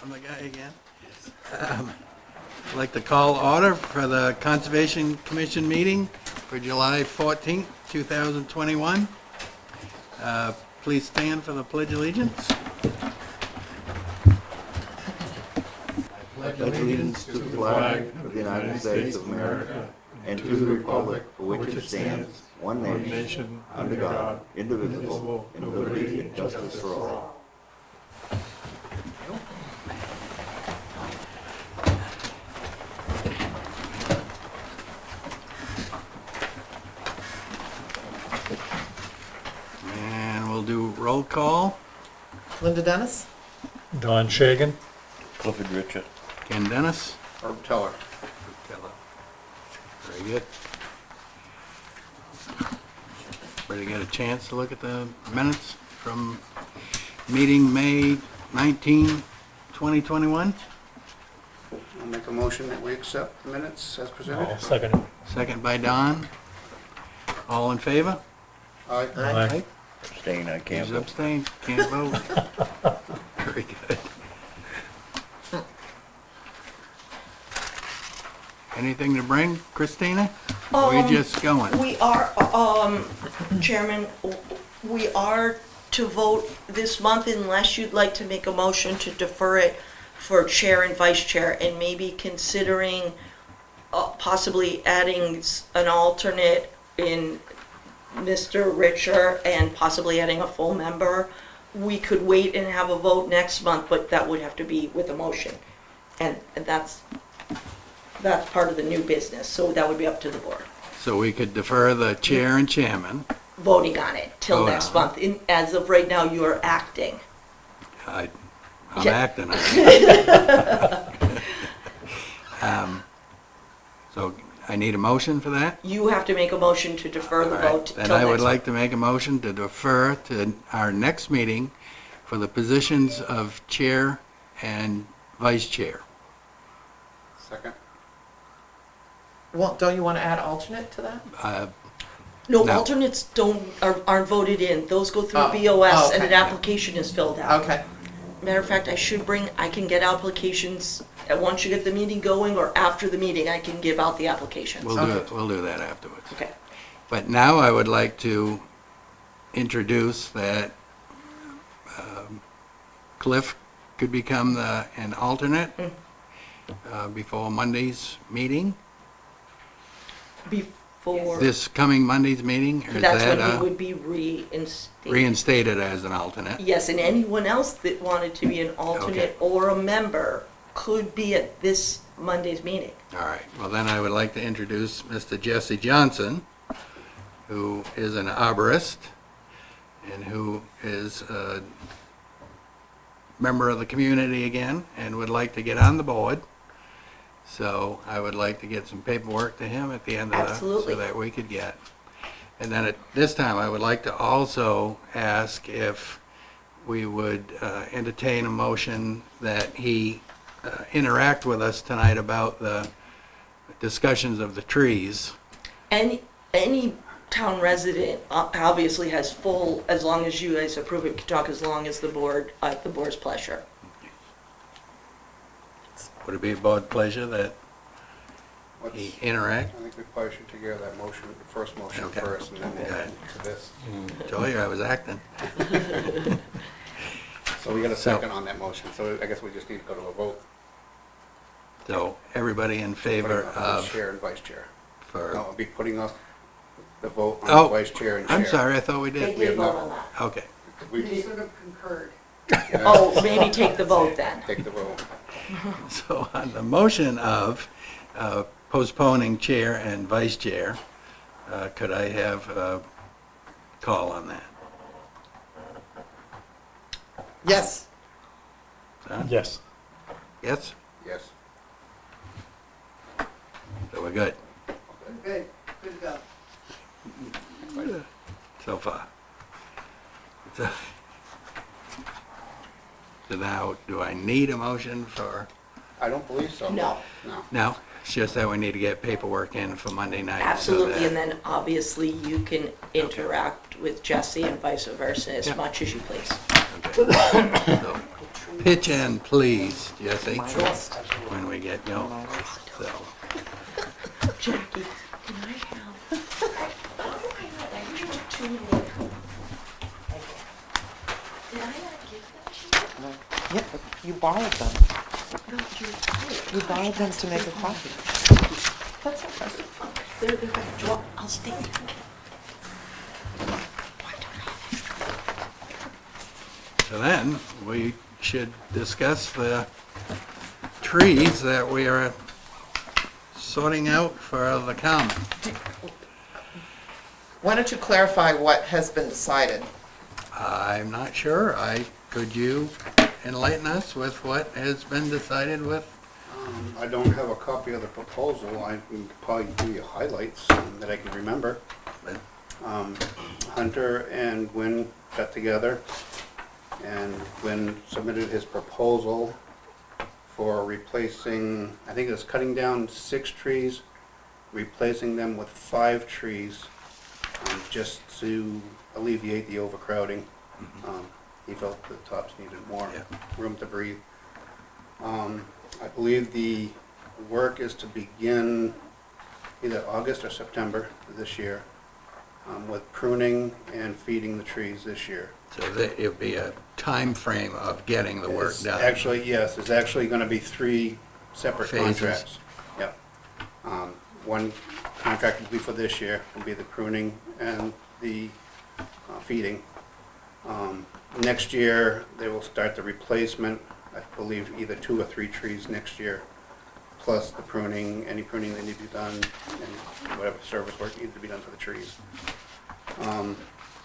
I'm the guy again. I'd like to call order for the Conservation Commission meeting for July 14th, 2021. Please stand for the Pledge of Allegiance. I pledge allegiance to the flag of the United States of America and to the republic for which it stands, one nation, under God, indivisible, and liberty and justice for all. And we'll do roll call. Linda Dennis? Don Shagan. Clifford Richard. Ken Dennis. Herb Teller. Very good. Everybody get a chance to look at the minutes from meeting May 19, 2021? I'll make a motion that we accept the minutes as presented. I'll second it. Second by Don. All in favor? Aye. Aye. Abstain, I can't Who's vote. abstained? Can't vote. Very good. Anything to bring, Christina? Or are we just going? We are, Chairman, we are to vote this month unless you'd like to make a motion to defer it for chair and vice chair, and maybe considering possibly adding an alternate in Mr. Richer and possibly adding a full member. We could wait and have a vote next month, but that would have to be with a motion. And that's part of the new business, so that would be up to the board, So we could defer the chair and chairman. voting on it till Vote next on month. As of right now, you are acting. I'm Yeah. acting on it. So I need a motion for that? You have to make a motion to defer the All right. vote till Then next I would month. like to make a motion to defer to our next meeting for the positions of chair and vice chair. Second. Well, don't you want to add alternate to that? No, No. alternates aren't voted in. Those go through Oh, BOS and okay. an application is filled out. Okay, Matter of fact, I can get applications, once you get the meeting going or after the meeting, I can give out the applications. We'll do that afterwards. Okay. But now I would like to introduce that Cliff could become an alternate before Monday's meeting, Before, this coming Monday's meeting, or is that's that when he would be reinstated. reinstated as an alternate? Yes, and anyone else that wanted to be an alternate or a member could be at this Monday's meeting. All right, well then I would like to introduce Mr. Jesse Johnson, who is an arborist and who is a member of the community again and would like to get on the board. So I would like to get some paperwork to him at the end of Absolutely. so that we could get. And then at this time, I would like to also ask if we would entertain a motion that he interact with us tonight about the discussions of the trees. Any town resident obviously has full, as long as you guys approve it, can talk as long as the board's pleasure. Would it be a board pleasure that Let's- he I interact? think we probably should together that motion, the first motion Okay. first, and then we'll Okay. get to this. Told you I was acting. So we got a second on that motion, so I guess we just need to go to a vote. So everybody in favor Putting on of, chair and vice chair. No, for, I'll be putting off the vote on Oh, vice chair and chair. I'm sorry, I thought we They did. did have vote not- on that. Okay, We sort of concurred. yeah, Oh, maybe take the vote then. take the vote. so on the motion of postponing chair and vice chair, could I have a call on that? yes. Don? Yes. Yes? Yes. So we're good Good, good go. so far. So now, do I need a motion for, I don't believe so. No. No. no? It's just that we need to get paperwork in for Monday night. so Absolutely, that- and then obviously you can interact with Jesse and vice versa as Yeah. much as you please. Okay. So, pitch in, please, Jesse, My list. when we get going, so. Jackie, can I have? Why do I not? I usually have two more. Did I not give them to you? Yeah, but you borrowed them. No, You borrowed them to make a copy. That's okay. They're back. Do you want- I'll stay. So then, we should discuss the trees that we are sorting out for the common. Why don't you clarify what has been decided? I'm not sure. Could you enlighten us with what has been decided with? I don't have a copy of the proposal. I can probably give you highlights that I can remember. Hunter and Gwynn got together, and Gwynn submitted his proposal for replacing, I think it was cutting down 6 trees, replacing them with 5 trees, just to alleviate the overcrowding. He felt the tops needed more Yeah. room to breathe. I believe the work is to begin either August or September this year, with pruning and feeding the trees this year. So that it'd be a time frame of getting the work It's done. Actually, yes, it's actually gonna be 3 separate Phases. contracts. Yep. One contract will be for this year, will be the pruning and the feeding. Next year, they will start the replacement, I believe either 2 or 3 trees next year, plus the pruning, any pruning that need to be done, and whatever service work needs to be done for the trees.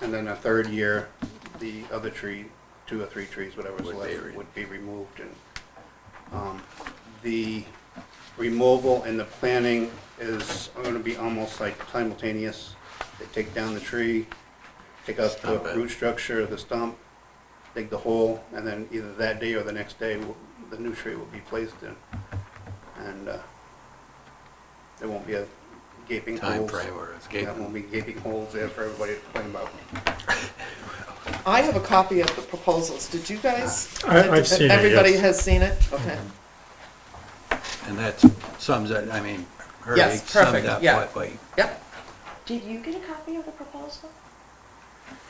And then a third year, the other tree, 2 or 3 trees, whatever's Would be left, re- would be removed. And the removal and the planting is going to be almost like simultaneous. They take down the tree, take out the Stump it. root structure of the stump, dig the hole, and then either that day or the next day, the new tree will be placed in. And there won't be a gaping holes. Time frame where it's There gaping. won't be gaping holes there for everybody to complain about. I have a copy of the proposals. Did you guys? I've seen it, Everybody yes. has seen it? Okay. And that sums it, I mean, Hurley Yes, summed perfect, up yeah. what we, Yep. Did you get a copy of the proposal?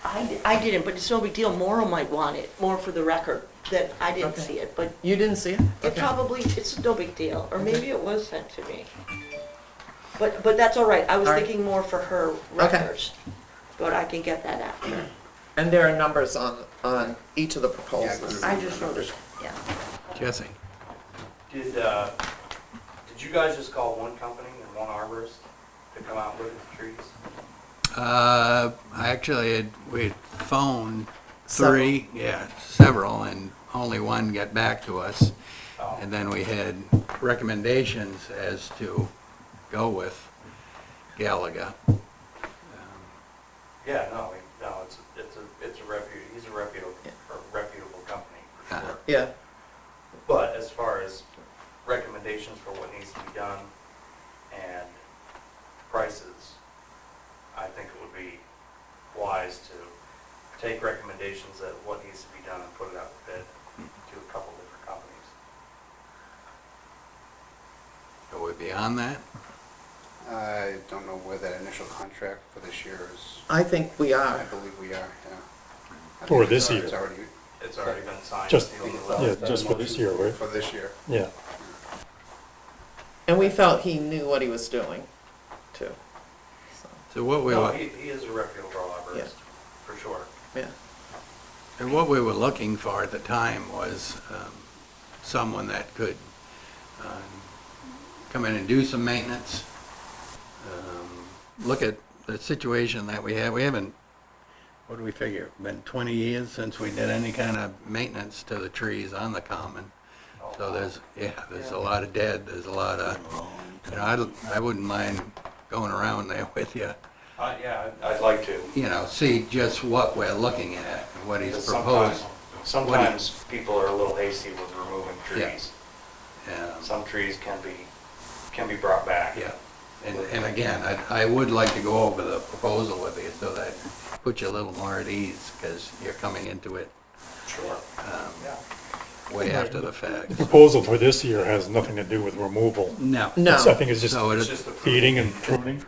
I didn't, but it's no big deal. Maura might want it, more for the record, that I didn't Okay. see it, but You didn't see it? it Okay. probably, it's no big deal, or maybe it was sent to me. But that's all right. I was All right. thinking more for her records, but I can get that after. And there are numbers on each of the proposals. Yeah, I just noticed, yeah. Jesse. Did you guys just call one company and one arborist to come out and look at the trees? We'd phoned Several. 3, yeah, several, and only one got back to us. Oh. And then we had recommendations as to go with Gallagher. Yeah, no, he's a reputable company, for Uh-huh. sure. Yeah. But as far as recommendations for what needs to be done and prices, I think it would be wise to take recommendations of what needs to be done and put it out to bid to a couple different companies. Are we beyond that? I don't know where that initial contract for this year is. I think we I are. believe we are, yeah. I For think this it's year. It's already. It's already been signed. Just- sealed, and it's delivered. Yeah, that just for this motion year, right? For this year. Yeah. And we felt he knew what he was doing, too. So, So what we No, were, he is a reputable Yeah. arborist, for sure. yeah. and what we were looking for at the time was someone that could come in and do some maintenance, look at the situation that we have. We haven't, what do we figure, been 20 years since we did any kind of maintenance to the trees on the common. So there's a lot of dead, there's a lot of, I wouldn't mind going around there with you, Yeah, I'd like to. see just what we're looking at, and what he's Because proposed. sometimes people are a little hasty with removing Yeah. trees. Um, Some trees can be brought back. Yeah, and again, I would like to go over the proposal with you so that puts you a little more at ease, because you're coming into it Sure. um, Yeah. way after the fact. The proposal for this year has nothing to do with removal. No. No. I think it's just So It's it, just the feeding and pruning.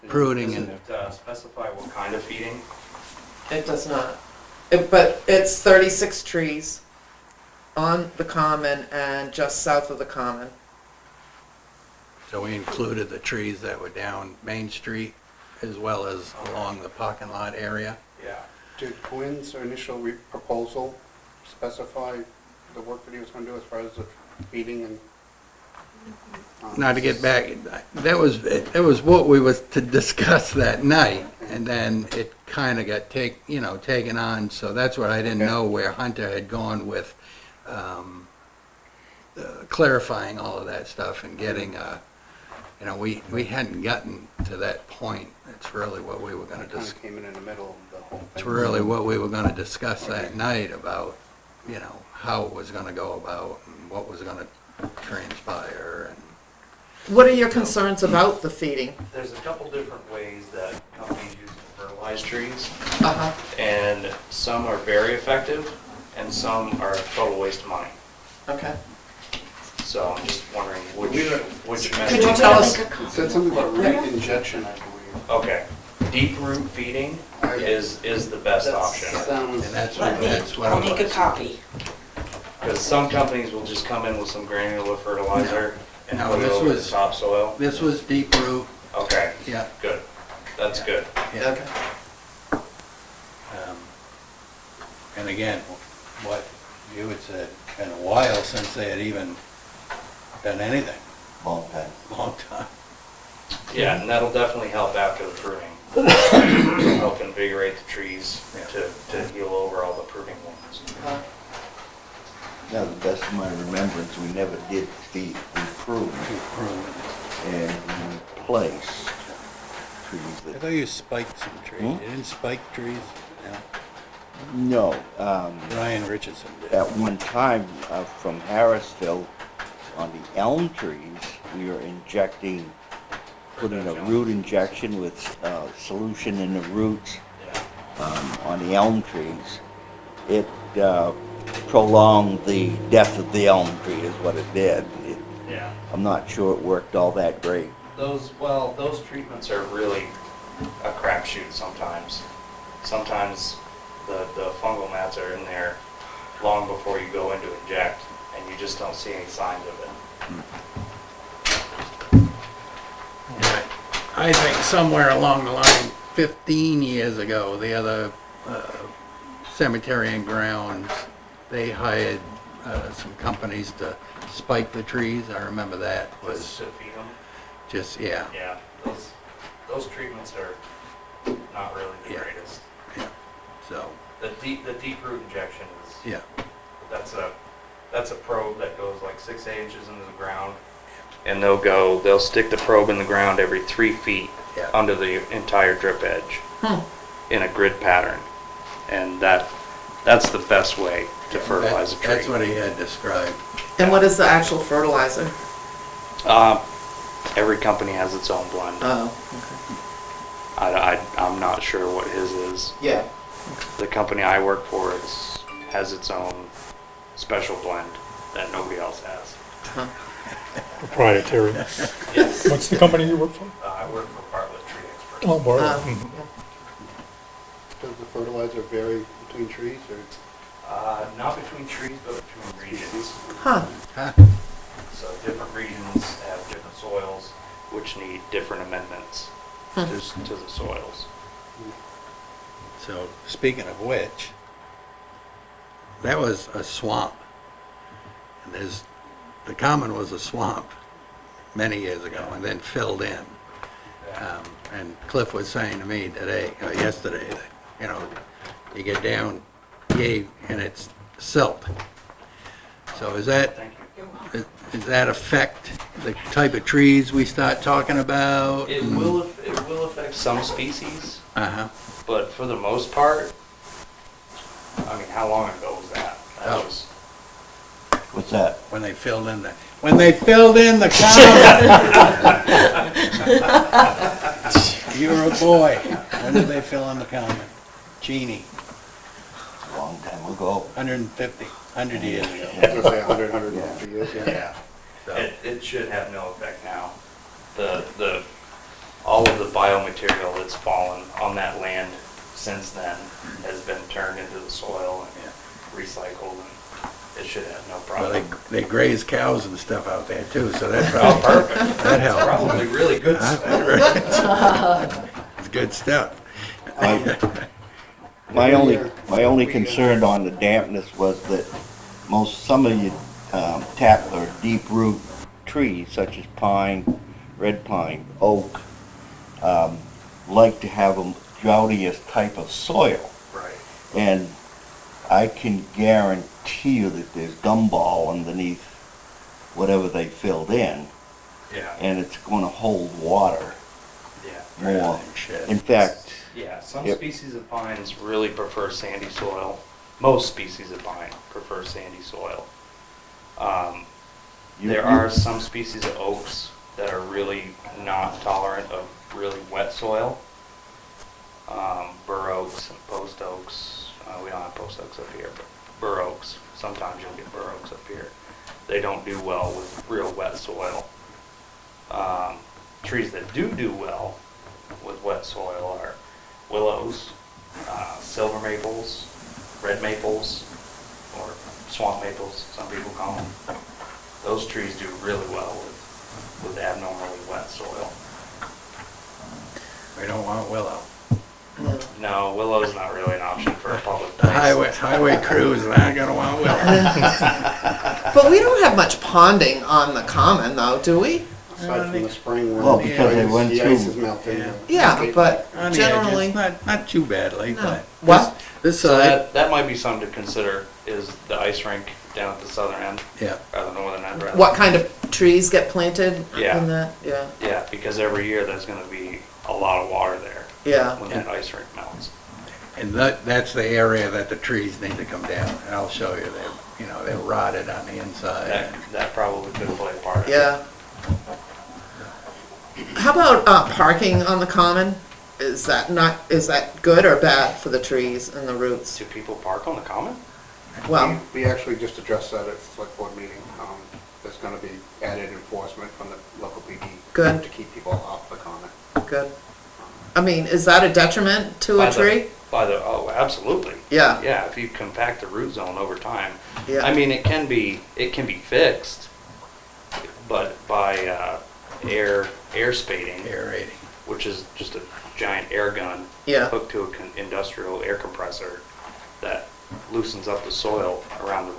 pruning Does and, it specify what kind of feeding? It does not. But it's 36 trees on the common and just south of the common. so we included the trees that were down Main Street as well as along the parking lot area. Yeah. Did Quinn's initial proposal specify the work that he was gonna do as far as the feeding and? Now to get back, that was what we was to discuss that night, and then it kind of got taken on, so that's what I didn't Okay. know where Hunter had gone with clarifying all of that stuff and getting, we hadn't gotten to that point. It's really what we were gonna Kind discuss. of came in the middle of the whole thing. It's really what we were gonna discuss that night about, how it was gonna go about and what was gonna transpire and. What are your concerns about the feeding? There's a couple different ways that companies use to fertilize trees, Uh-huh. and some are very effective, and some are a total waste of money. Okay. So I'm just wondering which Could method. you tell us? It said something about root injection, I believe. Okay, deep root feeding is the best option. Sounds. And that's Let me, what I'll it make a was. copy. Because some companies will just come in with some granular fertilizer and No, put it this over the was- topsoil. This was deep root, Okay, yeah, good. That's good. yeah. Okay. And again, what you had said, been a while since they had even done anything, Long time. long time. Yeah, and that'll definitely help after the pruning. Help invigorate the trees to heal over all the pruning wounds. Now, the best of my remembrance, we never did feed, we pruned and we replaced trees I that, thought you spiked some trees. Hmm? You didn't spike trees? no, Brian Richardson did. at one time, from Harrisville, on the elm trees, we were injecting, putting a root injection with, solution in the roots, on the elm trees. It, prolonged the death of the elm tree is what it did. Yeah. I'm not sure it worked all that great. Those treatments are really a crapshoot sometimes. Sometimes the fungal mats are in there long before you go in to inject, and you just don't see any signs of it. I think somewhere along the line, 15 years ago, the other cemetery and grounds, they hired some companies to spike the trees. I remember that Just was to feed them. just, yeah. Yeah, those treatments are not really the Yeah. greatest. So, The deep root injection is, yeah, that's a probe that goes like 6 inches into the ground. And they'll stick the probe in the ground every 3 feet Yeah. under the entire drip edge in a grid pattern. And that's the best way to fertilize a tree. that's what he had described. And what is the actual fertilizer? Every company has its own blend. Oh, I'm not sure what his is. okay. Yeah. The company I work for has its own special blend that nobody else has. Proprietary. Yes. What's the company you work for? I work for Bartlett Tree Experts. Oh, Bartlett. Um, Does the fertilizer vary between trees or? Not between trees, but between regions. Huh. So different regions have different soils, which need different amendments to the soils. So, speaking of which, that was a swamp. And the common was a swamp many years ago and then filled in. And Cliff was saying to me yesterday, that, you get down, and it's silt. So is that, Thank you. does that affect the type of trees we start talking about? It will affect some species, Uh-huh. but for the most part, I mean, how long ago was that? That Oh. was, What's that? When they filled in the common. You were a boy. When did they fill in the common? Genie, A long time ago. 150. 100 years ago. I was gonna say 150 years, yeah. Yeah, So, it should have no effect now. All of the biomaterial that's fallen on that land since then has been turned into the soil and recycled, and it should have no well, problem. they graze cows and stuff out there too, so that's Oh, probably, perfect. that helps. Probably really good stuff. It's good stuff. My only concern on the dampness was that some of your tap or deep root trees such as pine, red pine, oak, like to have a droutiest type of soil. Right. And I can guarantee you that there's gumball underneath whatever they filled in, Yeah, and it's gonna hold water yeah. more. Shit. In fact, Yeah, some Yep. species of pines really prefer sandy soil. Most species of pine prefer sandy soil. you- There you- are some species of oaks that are really not tolerant of really wet soil. Bur oaks and post oaks. We don't have post oaks up here, but bur oaks. Sometimes you'll get bur oaks up here. They don't do well with real wet soil. Trees that do well with wet soil are willows, silver maples, red maples, or swamp maples, some people call them. Those trees do really well with abnormally wet soil. We don't want willow. No, willow's not really an option for a public The place. highway crew is not gonna want willow. But we don't have much ponding on the common though, do we? Aside from the spring Well, when because they went the ice is through- melting. Yeah, but On the generally, edges, not too badly, No. but. What? This So side, that might be something to consider, is the ice rink down at the southern end, yeah. or the northern end, rather. what kind of trees get planted Yeah. in that? Yeah, Yeah, because every year there's gonna be a lot of water there yeah. when that ice rink melts. And that's the area that the trees need to come down. And I'll show you, they're rotted on the inside. That probably could play a part. Yeah. How about parking on the common? Is that good or bad for the trees and the roots? Do people park on the common? Well, We actually just addressed that at the select board meeting. There's gonna be added enforcement from the local PD. Good. To keep people off the common. good. I mean, is that a detriment to By a the- tree? Oh, absolutely. Yeah, Yeah, if you compact the root zone over time. I yeah, mean, it can be fixed, but by air spading, Aerating. which is just a giant air gun yeah, hooked to an industrial air compressor that loosens up the soil around the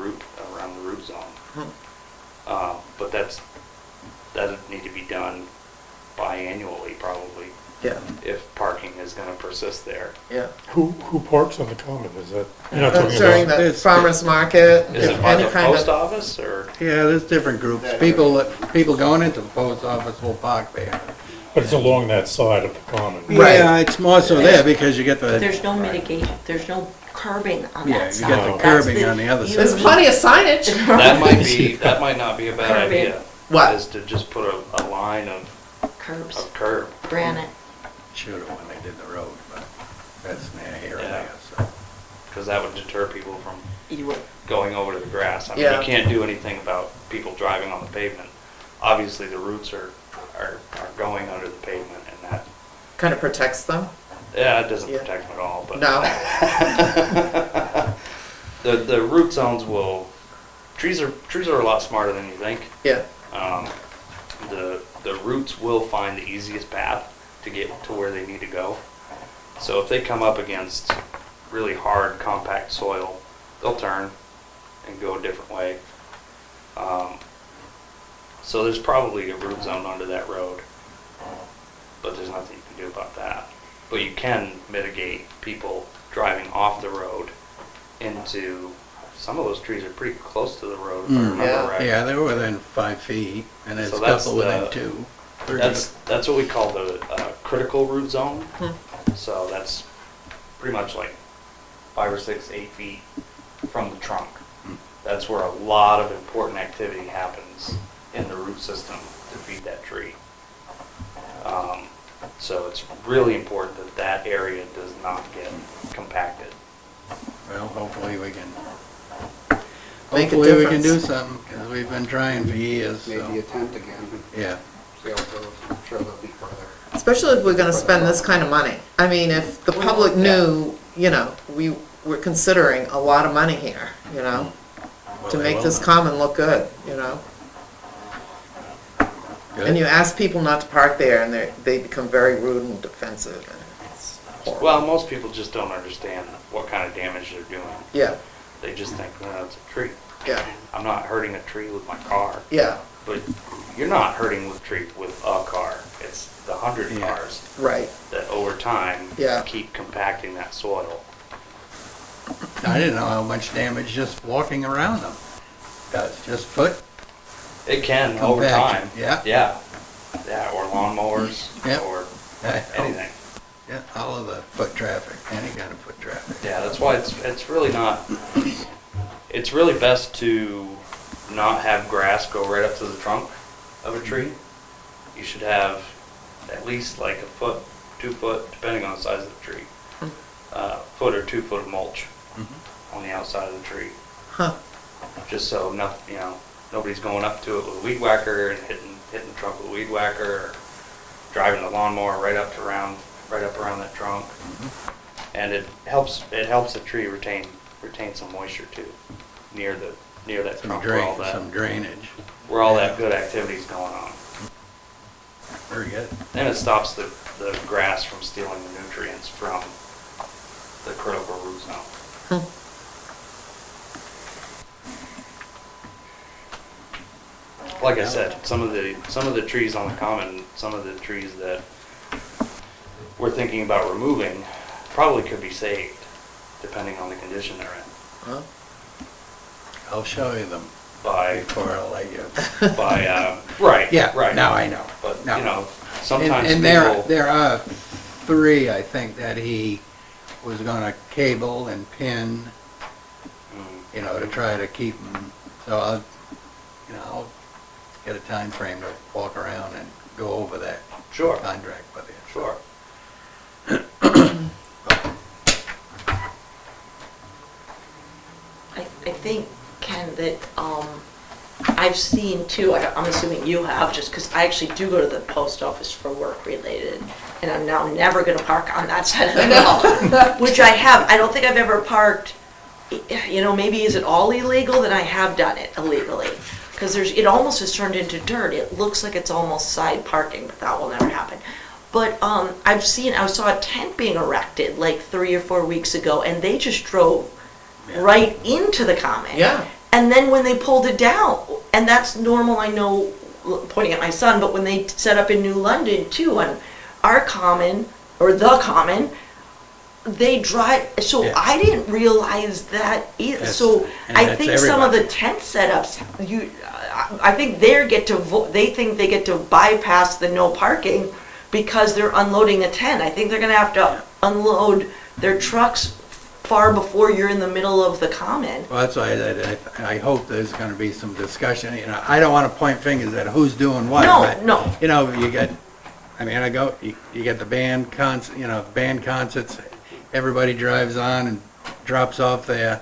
root zone. But that'd need to be done biannually probably, yeah, if parking is going to persist there. yeah. Who parks on the common? Is that, you're not talking During about, the It's- farmer's market, Is it by any the kind post of, office or? Yeah, there's different groups. People going into the post office will park there. but it's along that side of the common. Right. Yeah, it's more so there because you get the, There's no mitigation, there's no curbing on yeah, that you side. get the That's curbing on the other you- there's side. plenty of signage. That might not be a bad Curbing. idea. What? Is to just put a line of Curbs, curb. granite. Should've when they did the road, but that's neither here nor Yeah. there, so. Because that would deter people from You would, going over to the grass. I mean, Yeah. you can't do anything about people driving on the pavement. Obviously, the roots are going under the pavement, and that, Kind of protects them. yeah, it doesn't Yeah. protect them at all, but. No, The root zones will, trees are a lot smarter than you think. yeah, The roots will find the easiest path to get to where they need to go. So if they come up against really hard, compact soil, they'll turn and go a different way. So there's probably a root zone under that road, but there's nothing you can do about that. But you can mitigate people driving off the road into, some of those trees are pretty close to the road, if I Mm. remember Yeah. right. Yeah, they were within 5 feet, and there's So a that's couple within the- 2. That's what we call the critical root zone. Hmm. So that's pretty much like 5 or 6, 8 feet from the trunk. That's where a lot of important activity happens in the root system to feed that tree. So it's really important that that area does not get compacted. Well, hopefully we can. make a hopefully we can do difference. something, because we've been trying for years, so, Maybe a tent again, and yeah. see how it goes. I'm sure they'll be further. Especially if we're gonna spend this kind of money. I mean, if the public knew, you know, we were considering a lot of money here, you know, Well, to they make will this now. common look good, you know? Good. And you ask people not to park there, and they become very rude and defensive, and it's horrible. Well, most people just don't understand what kind of damage they're doing. Yeah, They just think, well, it's a tree. yeah, I'm not hurting a tree with my car. yeah, But you're not hurting with tree with a car. It's the 100 Yeah. cars right, that over time Yeah. keep compacting that soil. I didn't know how much damage just walking around them does, just foot. It can over Compaction, time. yeah. Yeah. Yeah, or lawnmowers Yeah. or Yeah, anything. Yeah, all of the foot traffic, any kind of foot traffic. Yeah, that's why it's really not, it's really best to not have grass go right up to the trunk of a tree. You should have at least like a foot, 2 foot, depending on the size of the tree, foot or 2 foot of mulch on the outside of the tree. huh, Just so nobody's going up to it with a weed whacker and hitting the trunk with a weed whacker, or driving the lawnmower right up around that trunk. And it helps the tree retain some moisture too, near that Some trunk some drainage. where all that good activity's going on. Very good. And it stops the grass from stealing the nutrients from the critical root zone. Like I said, some of the trees on the common, some of the trees that we're thinking about removing probably could be saved, depending on the condition they're in. huh, I'll show you them By before I let you. right, Yeah, right. now I know. But No. sometimes And people. there are 3, I think, that he was gonna cable and pin, Mm, to try to keep them. So I'll get a time frame to walk around and go over that Sure, contract with you. sure. I think, Ken, that I've seen too, I'm assuming you have, just because I actually do go to the post office for work related, and I'm now never going to park on that side of the road, which I have. I don't think I've ever parked, maybe is it all illegal? Then I have done it illegally. Because it almost has turned into dirt. It looks like it's almost side parking, but that will never happen. But I saw a tent being erected like 3 or 4 weeks ago, and they just drove Yeah. right into the common. yeah, And then when they pulled it down, and that's normal, I know, pointing at my son, but when they set up in New London too, on our common, or the common, they drive, so Yeah. I didn't realize that either. That's- So and I that's think some of the everybody. tent setups, I think they think they get to bypass the no parking because they're unloading a tent. I think they're gonna have to unload their trucks far before you're in the middle of the common. Well, that's why I hope there's gonna be some discussion, I don't wanna point fingers at who's doing what. No, but, no. You get, you get the band concerts, everybody drives on and drops off their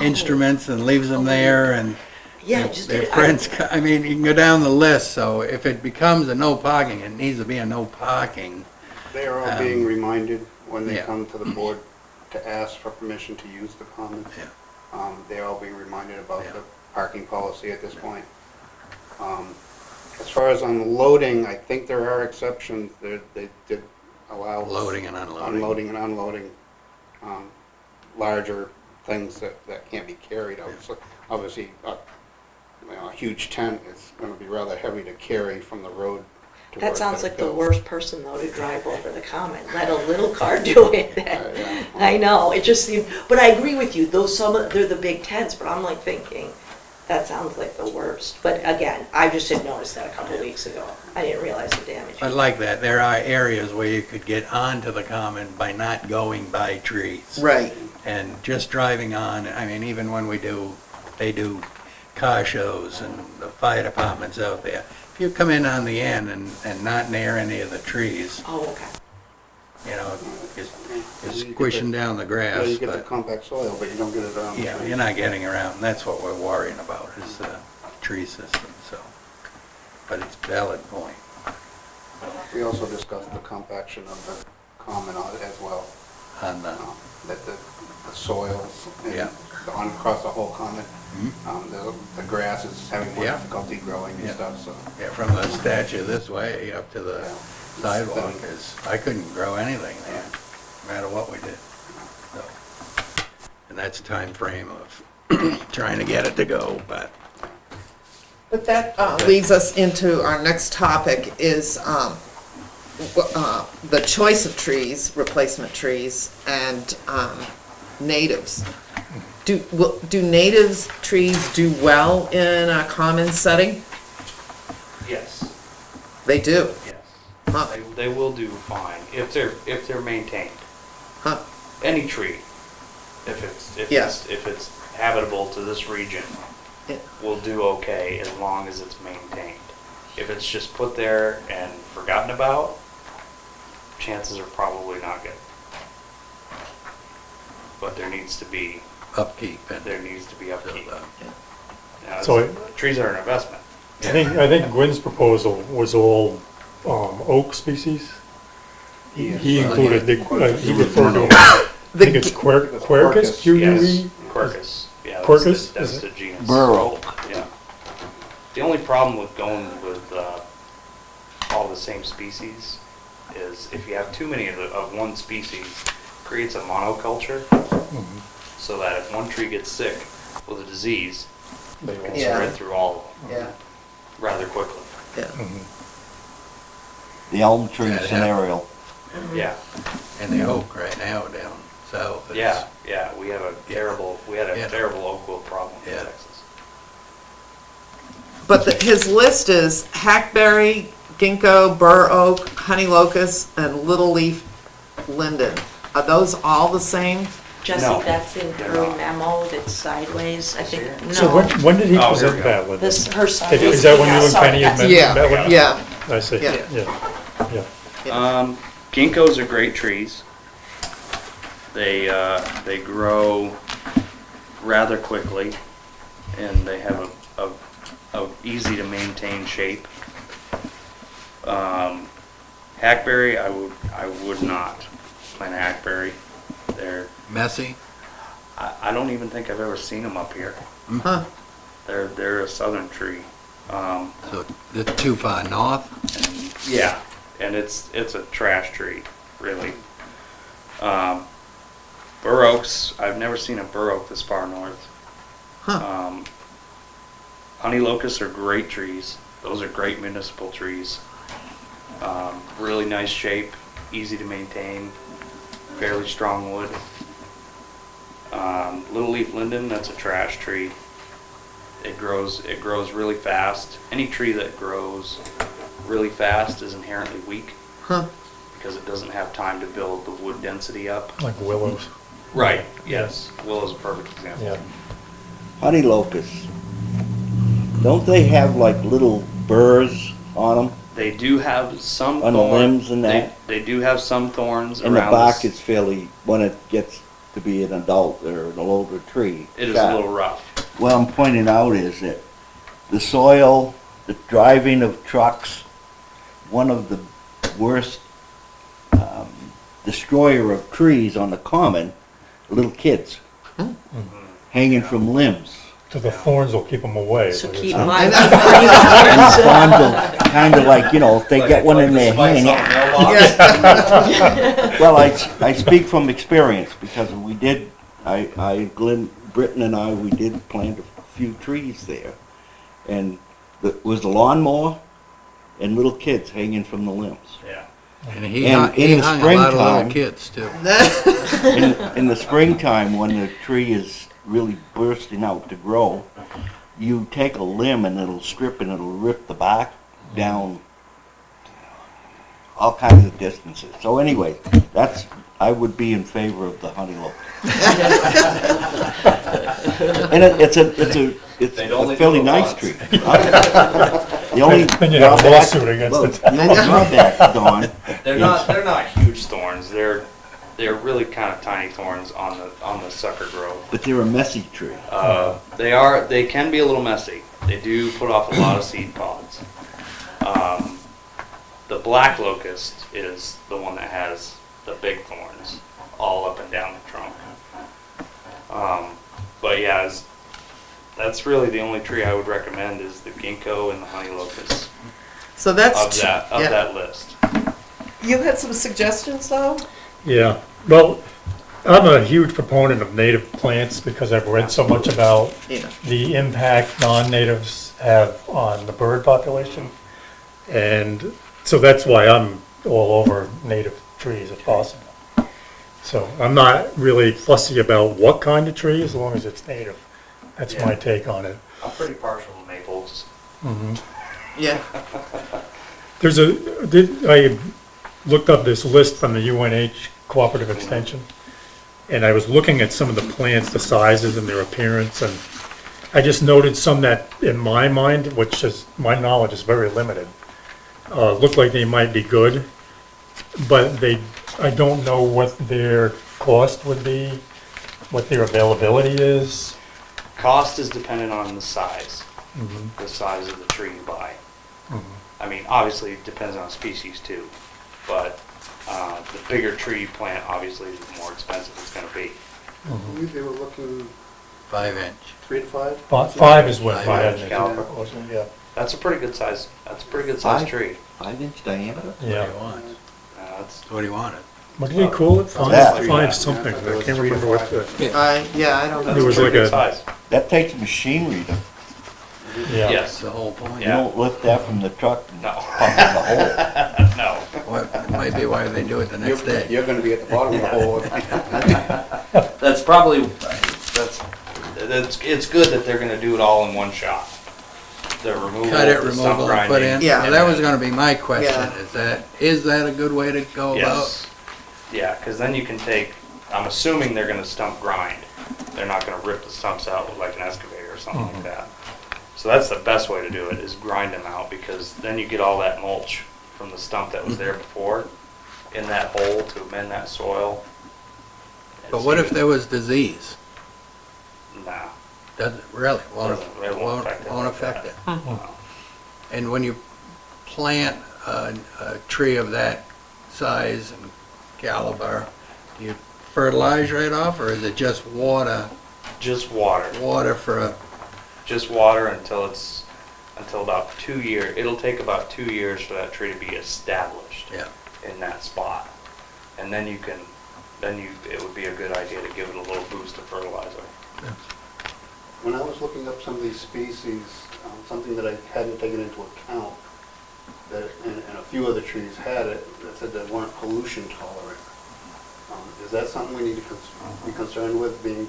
instruments and leaves them there, and Yeah, their- just their friends, you can go down the list, so if it becomes a no parking, it needs to be a no parking. They are all being reminded when they yeah. come to the board to ask for permission to use the commons. Yeah. They're all being reminded about Yeah. the parking policy at this point. As far as unloading, I think there are exceptions. They did allow Loading and unloading. unloading and unloading larger things that can't be carried out. So obviously, a huge tent is going to be rather heavy to carry from the road to where That it's sounds gonna like the go. worst person though to drive over the common. Let a little car do it then. Yeah. I know, it just seemed, but I agree with you, they're the big tents, but I'm like thinking, that sounds like the worst. But again, I just didn't notice that a couple of weeks ago. I didn't realize the damage. But like that, there are areas where you could get onto the common by not going by trees. right, And just driving on, even when they do car shows and the fire department's out there, if you come in on the end and not near any of the trees, Oh, okay. just is You get squishing the- down the Yeah, grass, you get the but, compact soil, but you don't get it around the yeah, trees. you're not getting around, that's what we're worrying about, is the tree system, so. But it's a valid point. We also discussed the compaction of the common on it as well, On the, that the soils Yeah. and on across the whole common, Mhm. the grass is having more Yeah. difficulty growing and Yeah. stuff, so. yeah, from the statue this way up to the Yeah. sidewalk is, I couldn't grow anything there, no matter what we did. So, and that's a time frame of trying to get it to go, but But that leads us into our next topic is the choice of trees, replacement trees, and natives. Do natives trees do well in a common setting? Yes, They do. yes. Huh. They will do fine if they're maintained. Huh. Any tree, Yeah. if it's habitable to this region, Yeah. will do okay as long as it's maintained. If it's just put there and forgotten about, chances are probably not good. But there needs to be upkeep and upkeep. build up. Now, So trees are an investment. I think Gwynn's proposal was all oak species. He included, he referred to, I think it's Quercus, Yes, QUE? Quercus. Yeah, Quercus, that's is the genus. Bur oak. Yeah. The only problem with going with all the same species is if you have too many of one species, creates a monoculture, so that if one tree gets sick with a disease, They you can all- Yeah. spread through all of them Yeah, rather quickly. yeah. Mhm. The elm tree Yeah, yeah. scenario. Yeah, And the oak right now down south. is- yeah, we had a Yeah. terrible oak wilt problem in Yeah. Texas. But his list is hackberry, ginkgo, bur oak, honey locust, and little leaf linden. Are those all the same? Jesse, No, that's in they're her not. memo that's sideways, I think, So no. when did he Oh, here we present go. that with? This, her sideways. Is that when you and sorry, Penny had that's- met? Yeah, met with- yeah. I see, Yeah. yeah. Yeah. Ginkgos are great trees. They grow rather quickly, and they have a easy to maintain shape. Hackberry, I would not plant hackberry. They're Messy? I don't even think I've ever seen them up here. Huh, They're a southern tree. So it's too far north? Yeah, and it's a trash tree, really. Bur oaks, I've never seen a bur oak this far north. huh. Honey locusts are great trees. Those are great municipal trees. Really nice shape, easy to maintain, fairly strong wood. Little leaf linden, that's a trash tree. It grows really fast. Any tree that grows really fast is inherently weak Huh. because it doesn't have time to build the wood density up. Like willows, Right, yes. Willow's a perfect example. yeah. Honey locusts. Don't they have like little burrs on them? They do have some On the thorn- limbs and that? They do have some thorns And the around bark this. is fairly, when it gets to be an adult or an older tree. It is sharp. a little rough. What I'm pointing out is that the soil, the driving of trucks, one of the worst destroyer of trees on the common, little kids hanging from limbs. So the thorns will keep them away. So like keep it's- my. And the thorns will kind of like, you know, if they get one in their hand. Well, I speak from experience because we did, Glenn, Britton and I, we did plant a few trees there. And it was the lawnmower and little kids hanging from the limbs. Yeah. And he And hung, he in the hung a lot of little springtime- kids too. In the springtime, when the tree is really bursting out to grow, you take a limb and it'll strip and it'll rip the bark down all kinds of distances. So anyway, I would be in favor of the honey locust. And it's They'd only a fairly do it nice once. tree. The only Then you'd have a drawback- lawsuit against well, it. the only drawback, Don, They're not huge thorns. They're they're really kind of tiny thorns on the sucker growth. But they're a messy tree. They can be a little messy. They do put off a lot of seed pods. The black locust is the one that has the big thorns all up and down the trunk. But yeah, that's really the only tree I would recommend is the ginkgo and the honey locust So that's, of yeah. that list. You had some suggestions though? Yeah, well, I'm a huge proponent of native plants because I've read so much about Yeah. the impact non-natives have on the bird population. And so that's why I'm all over native trees if possible. So I'm not really fussy about what kind of tree as long as it's native. That's my Yeah. take on it. I'm pretty partial to maples. Yeah. I looked up this list from the UNH Cooperative Extension, and I was looking at some of the plants, the sizes and their appearance, and I just noted some that, in my mind, which is, my knowledge is very limited, look like they might be good, but I don't know what their cost would be, what their availability is. Cost is dependent on the size of the tree you buy. I mean, obviously it depends on species too, but the bigger tree you plant, obviously, the more expensive it's going to be. I believe they were looking 5-inch. 3 to 5? Five is what I Five had. caliper. Yeah. That's a pretty good size. That's a pretty good size Five? tree. 5-inch diameter? What do Yeah. you want? That's What do you want it? What did they call it? Yeah. Five something. Yeah, I can't remember what the, I don't know. It was like pretty good a- size. That takes machinery to, yeah. That's Yes. the whole point. you Yeah. don't lift that from the truck and No. pump in the hole. No. What, might be why they do it the next day. You're gonna be at the bottom of the hole. That's probably it's good that they're going to do it all in one shot. The removal, Cut it, the stump removal, and put grinding. in. Yeah. Well, that was gonna be my question, Yeah. is that a good way to go about? Yes. Yeah, because then you can take. I'm assuming they're going to stump grind. They're not going to rip the stumps out with like an excavator or something like that. So that's the best way to do it is grind them out because then you get all that mulch from the stump that was there before in that hole to amend that soil. But what if there was disease? Nah. Doesn't, really, It won't affect it won't like affect that. it. No. And when you plant a tree of that size and caliber, do you fertilize right off, or is it just water Just water. for a, Just water until about 2 years. It'll take about 2 years for that tree to be established yeah. in that spot. And then it would be a good idea to give it a little boost of fertilizer. When I was looking up some of these species, something that I hadn't taken into account, that, and a few of the trees had it, that said they weren't pollution tolerant. Is that something we need to be concerned with, being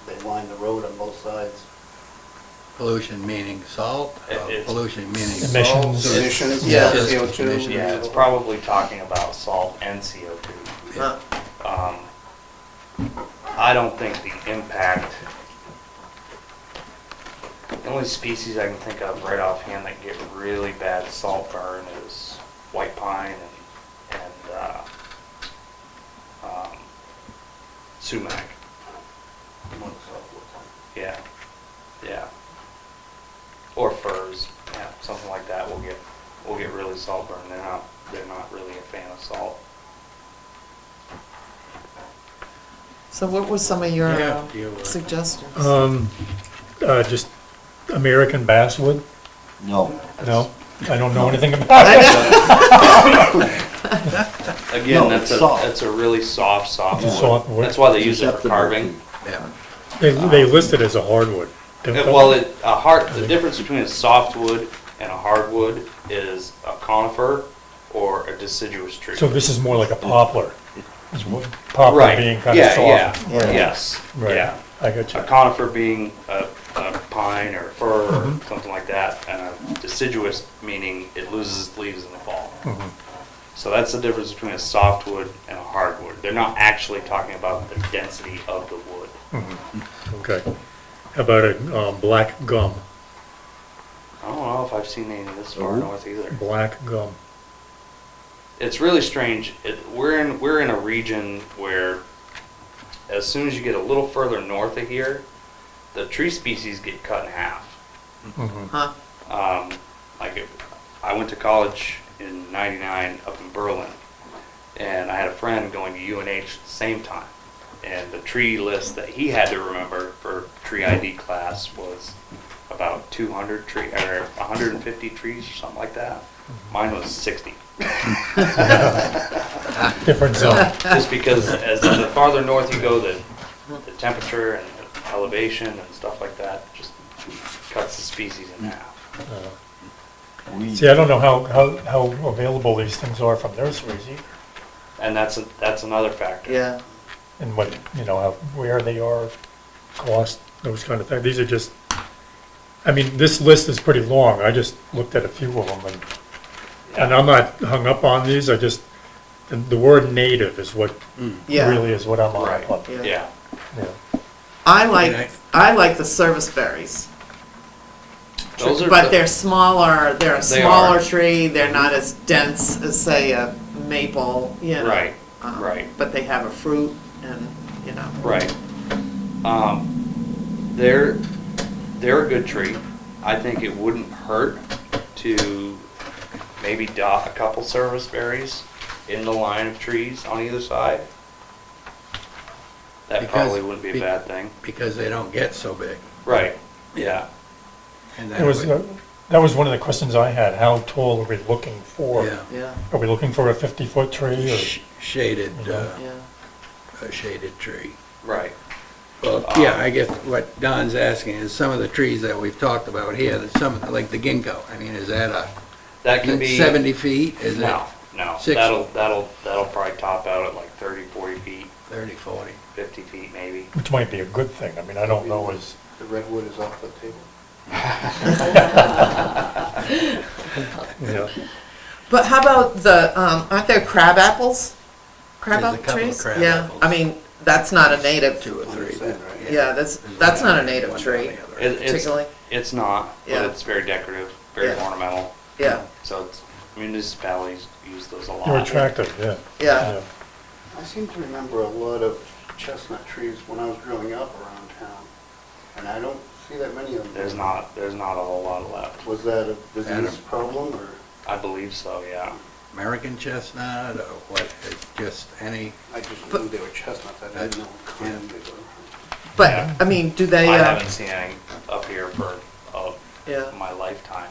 they line the road on both sides? Pollution meaning salt, It's- pollution meaning Emissions. salt? Emissions, Yeah. CO2. Emissions. Yeah, it's probably talking about salt and CO2. Yeah. I don't think the impact, the only species I can think of right offhand that get really bad salt burn is white pine and sumac. Yeah, yeah. Or firs, yeah, something like that will get really salt burn. They're not really a fan of salt. So what were some of your Yeah, you were. suggestions? Just American basswood? No. No, I don't know anything about it. Again, No, it's soft. that's a really soft Yeah. wood. Soft wood. That's why they use it for Susceptible carving. Yeah. They list it as a hardwood. don't they? Well, the difference between a softwood and a hardwood is a conifer or a deciduous tree. So this is more like a poplar. Poplar Right. being kind Yeah, of soft. Yeah. Yes, Right. yeah. I got A you. conifer being a pine or fir or Mhm. something like that, and a deciduous meaning it loses its leaves in the fall. Mhm. So that's the difference between a softwood and a hardwood. They're not actually talking about the density of the wood. Okay. How about a black gum? I don't know if I've seen any this far Oh. north either. Black gum. it's really strange. We're in a region where as soon as you get a little further north of here, the tree species get cut in half. Huh? I went to college in '99 up in Berlin, and I had a friend going to UNH at the same time. And the tree list that he had to remember for tree ID class was about 200 trees, or 150 trees or something like that. Mine was 60. Different zone. Just because as the farther north you go, the temperature and the elevation and stuff like that just cuts the species in half. See, I don't know how available these things are from nurseries either, And that's another factor. Yeah. and what, where they are, cost, those kind of things. These are just, I mean, this list is pretty long. I just looked at a few of them, and I'm not hung up on these. I just, the word native is what Yeah. really is what I'm on. Right. Yeah. Yeah. Yeah. I like the service berries. Those are But the- they're smaller, they're a They smaller are. tree, they're not as dense as, say, a maple, Right. um, Right. But they have a fruit and, Right. They're a good tree. I think it wouldn't hurt to maybe dot a couple service berries in the line of trees on either side. That Because- probably wouldn't be a bad thing. Because they don't get so big. Right. Yeah. And It was, that was one of the questions I had. How tall are we looking for? Yeah. yeah, Are we looking for a 50-foot tree or? Shaded, yeah. a shaded tree. Right. Well, yeah, I guess what Don's asking is some of the trees that we've talked about here, that some, like the ginkgo, I mean, is that That can be 70 feet? Is it No. 6? That'll probably top out at like 30, 40 feet, 30, 40. 50 feet maybe. Which might be a good thing. I mean, I don't know as, The redwood is off the table. But how about the, aren't there crab apples? Crab There's a apple couple of trees? crab Yeah, apples. I mean, that's not a native, 2 or 3. yeah, that's not a native tree, It's particularly, It's not, Yeah. but it's very decorative, very Yeah. ornamental. yeah, So it's, municipalities use those a lot. they're attractive, yeah. yeah. I seem to remember a lot of chestnut trees when I was growing up around town, and I don't see that many of them. There's not a whole lot left. Was that a disease Adam. problem, or? I believe so, yeah. American chestnut or what, it's just any, I just knew they were chestnuts, I didn't know what kind they were. But, I mean, do they, I haven't seen any up here for yeah, my lifetime.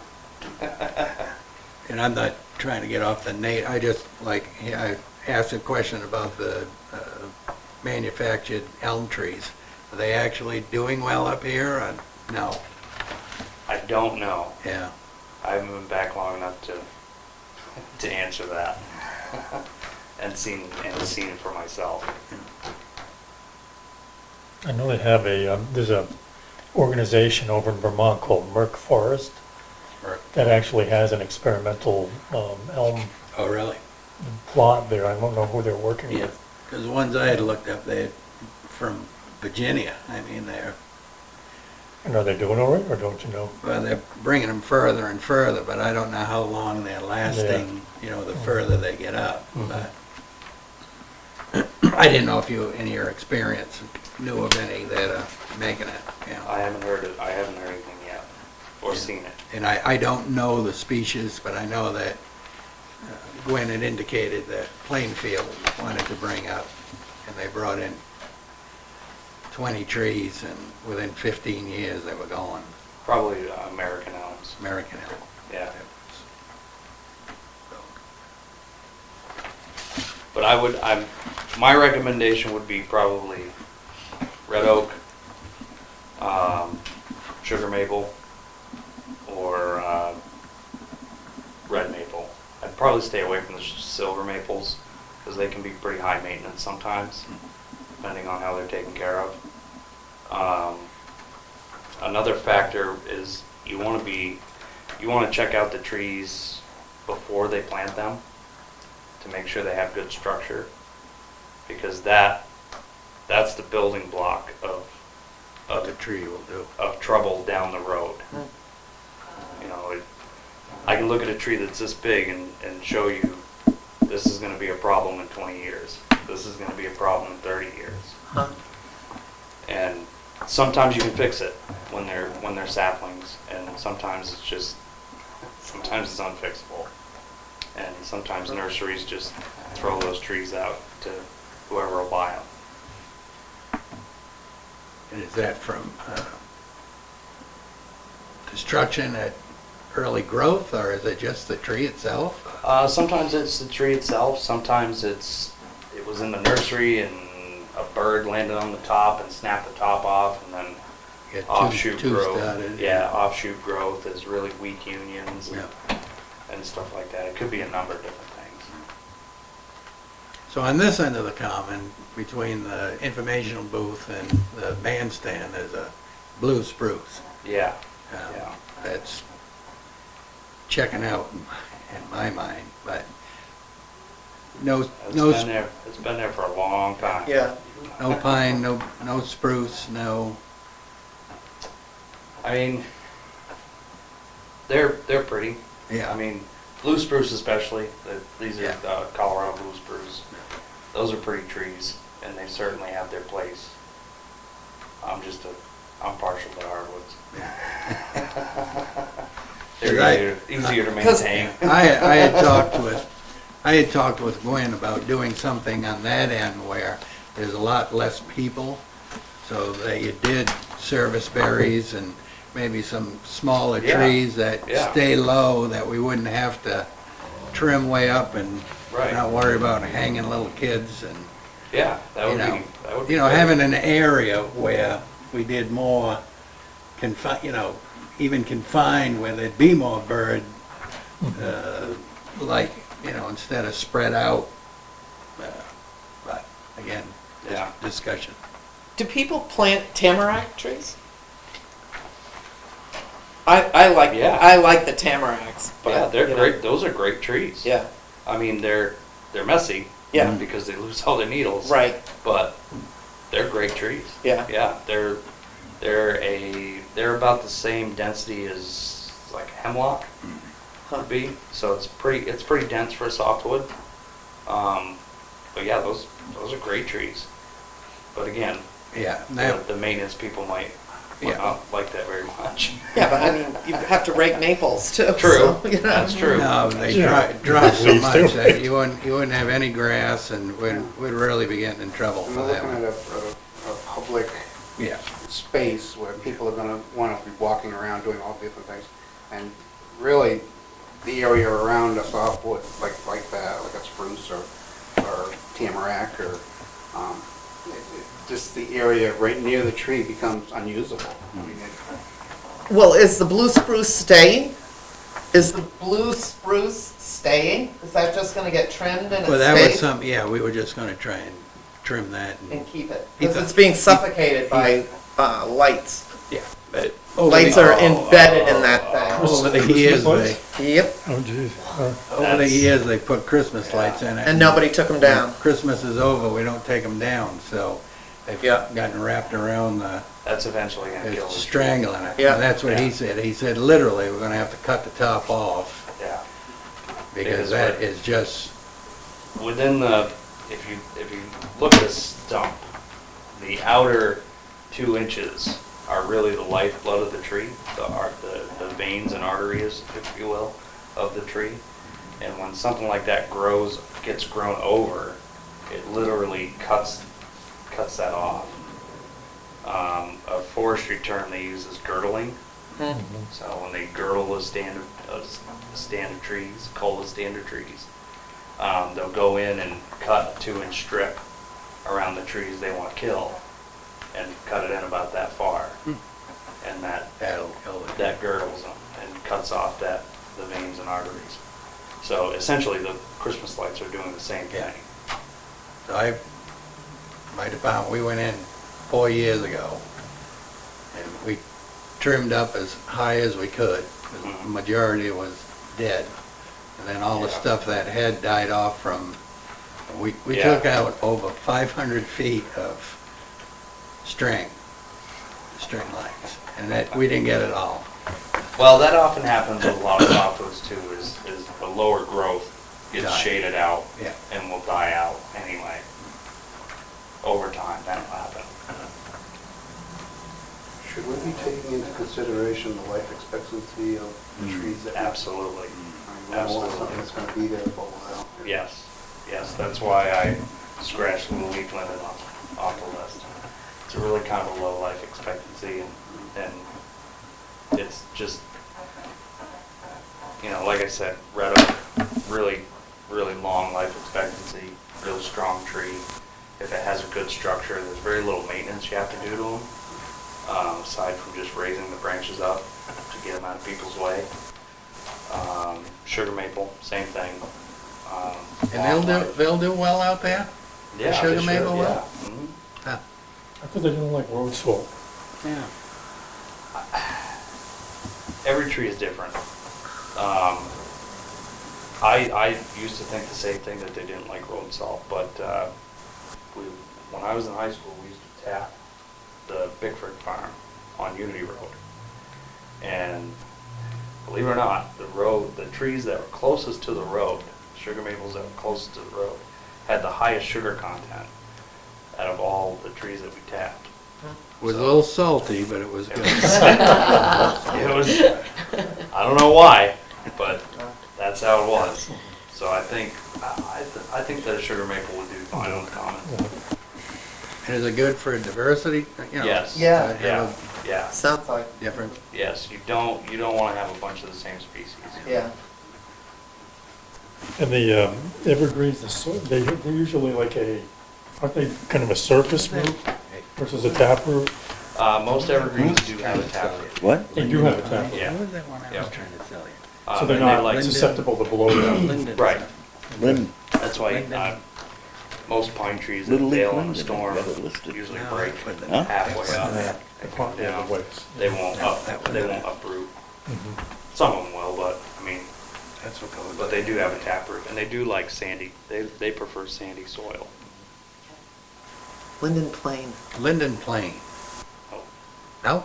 and I'm not trying to get off the I just, like, I asked a question about the manufactured elm trees. Are they actually doing well up here or no? I don't know. Yeah. I haven't been back long enough to answer that and seen it for myself. I know they have there's a organization over in Vermont called Merck Forest Merck. that actually has an experimental elm Oh, really? plot there. I don't know who they're working Yeah. with. Because the ones I had looked up, they're from Virginia. I mean, And are they doing all right, or don't you know? well, they're bringing them further and further, but I don't know how long they're lasting, the further they get up. But I didn't know if you, in your experience, knew of any that are making it, I haven't heard anything yet or seen it. And I don't know the species, but I know that Gwen had indicated that Plainfield wanted to bring up, and they brought in 20 trees, and within 15 years, they were going. Probably American elms. American elm. Yeah. But my recommendation would be probably red oak, sugar maple, or red maple. I'd probably stay away from the silver maples because they can be pretty high maintenance sometimes, depending on how they're taken care of. Another factor is you want to check out the trees before they plant them to make sure they have good structure, because that's the building block of The tree will do. trouble down the road. I can look at a tree that's this big and show you this is gonna be a problem in 20 years. This is gonna be a problem in 30 years. Huh. And sometimes you can fix it when they're saplings, and sometimes it's unfixable. And sometimes nurseries just throw those trees out to whoever will buy them. And is that from destruction at early growth, or is it just the tree itself? Sometimes it's the tree itself, sometimes it was in the nursery and a bird landed on the top and snapped the top off, and then Get offshoot growth. two-studded. Yeah, offshoot growth is really weak unions Yeah. and stuff like that. It could be a number of different things. So on this end of the common, between the informational booth and the bandstand, there's a blue spruce. Yeah, Um, yeah. That's checking out in my mind, but It's no been there, it's been there for a long time. Yeah. no pine, no spruce, no, I mean, they're pretty. yeah. I mean, blue spruce especially, these are Yeah. Colorado blue spruce. Those are pretty trees, and they certainly have their place. I'm partial to hardwoods. They're easier to maintain. I had talked with Gwen about doing something on that end where there's a lot less people, so that you did service berries and maybe some smaller Yeah, trees that yeah. stay low, that we wouldn't have to trim way up and Right. not worry about hanging little kids and, Yeah, that you would know, be, that would be you know, great. having an area where we did more even confined, where there'd be more bird, like, instead of spread out. But again, Yeah. discussion. Do people plant tamarack trees? I like Yeah. I like the tamaracks, but Yeah, they're you know, great. Those are great trees. Yeah, I mean, they're messy. Yeah. Because they lose all their needles. right. But they're great trees. Yeah. Yeah, they're about the same density as like hemlock would be. So it's pretty dense for a softwood. But yeah, those are great trees. But again, Yeah, that, the maintenance people might Yeah. not like that very much. Yeah, but I mean, you have to rake maples too. True. So, you know. That's true. no, they Yeah. drop so Leaves much too. that you wouldn't have any grass, and we'd really be getting in trouble And for we're that looking one. at a public Yeah, space where people are gonna wanna be walking around doing all different things. And really, the area around a softwood like that, like a spruce or tamarack or, just the area right near the tree becomes unusable. I mean, Well, is the blue spruce staying? Is the blue spruce staying? Is that just gonna get trimmed and well, it that was stays? some, yeah, we were just gonna try and trim that and, And keep it? Keep Because it. it's being suffocated by lights. yeah, but. Lights are embedded in that thing. Over the years, Yep, Oh, geez. over the years, they put Christmas lights in it. and nobody took them down. Christmas is over, we don't take them down, so they've Yeah. gotten wrapped around That's eventually gonna kill it's the tree. strangling it. Yeah. And that's what he Yeah. said. He said literally, we're gonna have to cut the top off, Yeah. because Because that we're- is just, Within if you look at a stump, the outer 2 inches are really the lifeblood of the tree, the veins and arteries, if you will, of the tree. And when something like that gets grown over, it literally cuts that off. A forestry term they use is girdling. So when they girdle a stand of trees, cola standard trees, they'll go in and cut a 2-inch strip around the trees they want to kill and cut it in about that far. And that'll kill it. that girdles them and cuts off the veins and arteries. So essentially the Christmas lights are doing the same Yeah. thing. So my department, we went in 4 years ago, and we trimmed up as high as we could, 'cause the majority was dead. And then all the Yeah. stuff that had died off from, we Yeah. took out over 500 feet of string lines, and that, we didn't get it all. Well, that often happens with a lot of softwoods too, is the lower growth gets Die. shaded out Yeah. and will die out anyway. Over time, that'll happen. Should we be taking into consideration the life expectancy of the trees that? Absolutely. We don't want something that's gonna be there for a while. Yes, yes, that's why I scratched the leaf limit off the list. It's a really kind of a low life expectancy, and it's just, you know, like I said, red oak, really, really long life expectancy, real strong tree. If it has a good structure, there's very little maintenance you have to do to them, aside from just raising the branches up to get them out of people's way. Sugar maple, same thing. And they'll do well out there? Yeah, sugar they should, maple will? yeah. Mhm. Ah, I thought they didn't like road salt. yeah. Every tree is different. I used to think the same thing, that they didn't like road salt, but when I was in high school, we used to tap the Bickford farm on Unity Road. And believe it or not, the trees that were closest to the road, sugar maples that were closest to the road, had the highest sugar content out of all the trees that we tapped. It was a little salty, but it was good. It was, I don't know why, but that's how it was. So I think that a sugar maple would do fine on common. And is it good for diversity? You know, Yes. Yeah. have Yeah, yeah, Sounds like, a different, yes, you don't want to have a bunch of the same species. yeah. And the evergreens, they're usually like aren't they kind of a surface root versus a taproot? Most evergreens do have a taproot. What? They do have a taproot. Yeah. what was that one I Yeah. was trying to tell you? So they're And they not like- susceptible to blow down. Linden. Right, Linden, that's why most pine trees that Little Leaf fail in a Linden, storm you got it listed. usually break Huh? halfway up. Yeah, the ways. They won't uproot. Mhm. Some of them will, but, I mean, That's what goes. but they do have a taproot, and they do like sandy, they prefer sandy soil. Linden Plain. Linden Plain. Oh. No?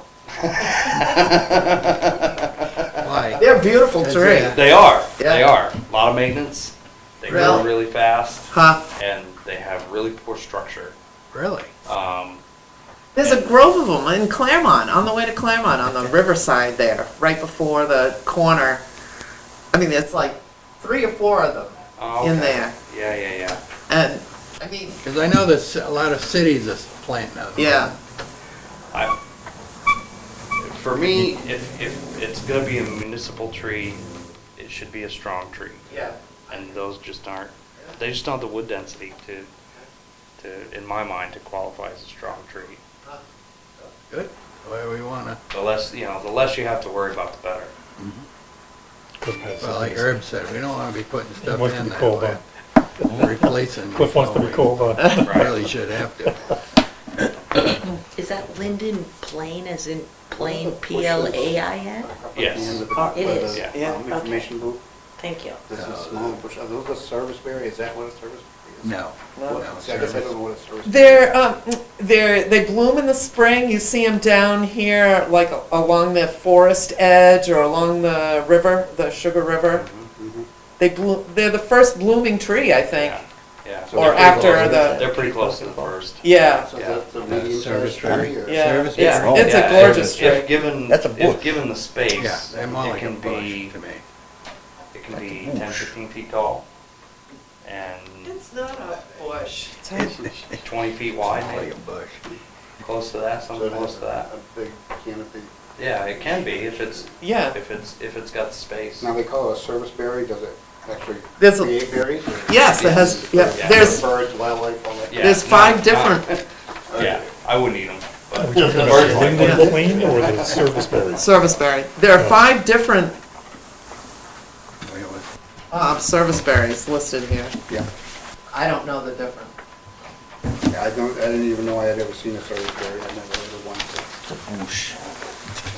Why? They're a beautiful That's tree. it. They are, Yeah. they are. A lot of maintenance, they grow Really? really fast, Huh? and they have really poor structure. Really? There's a grove of them in Claremont, on the way to Claremont, on the riverside there, right before the corner. I mean, there's like 3 or 4 of them Oh, in okay. there. Yeah. And, I mean, Because I know there's a lot of cities that's planting those. yeah, For me, if it's gonna be a municipal tree, it should be a strong tree. yeah. And those just aren't, they just don't have the wood density to, in my mind, to qualify as a strong tree. Good, the way we want to. The less you have to worry about, the better. Well, like Herb said, we don't want to be putting It stuff wants to in be that cold way. on. Replacing. Cliff wants to be cold on. Really should have to. Is that Linden Plain, as in plain, Plain? Yes. It is. Yeah. Yeah, okay. Information booth, Thank you. this is small bush, are those a service berry, is that what a service berry is? No. What- See, I guess I don't know what a service. They bloom in the spring. You see them down here, like along the forest edge or along the river, the Sugar River. Mhm. They bloom. They're the first blooming tree, I think. Yeah. So Or they're after pretty close. They're pretty close to the first. Yeah, So Yeah. that's a That's medium service sized tree or? yeah. Service It's, berry. it's Yeah, a gorgeous if tree. given, That's a if bush. given the space, Yeah, they're more it like a can bush be, to me. it can be 10, 15 feet tall, and It's not a bush. 20 feet wide, Like maybe, a bush. close to that, So something it close has to that. a big canopy. Yeah, it can be if it's Yeah. if it's got the space. Now they call it a service berry, does it actually There's a- create berries? or- Yes, it has. Yeah, Yeah. there's Birds, wildlife, all that? Yeah, there's not- 5 not- different Yeah, I wouldn't eat them, Are but we talking the about birds like Linden them. Plain or the service berries? service berry. There are 5 different Wait, what? service berries listed here. Yeah. I don't know the difference. Yeah, I didn't even know I had ever seen a service berry, I never heard of one.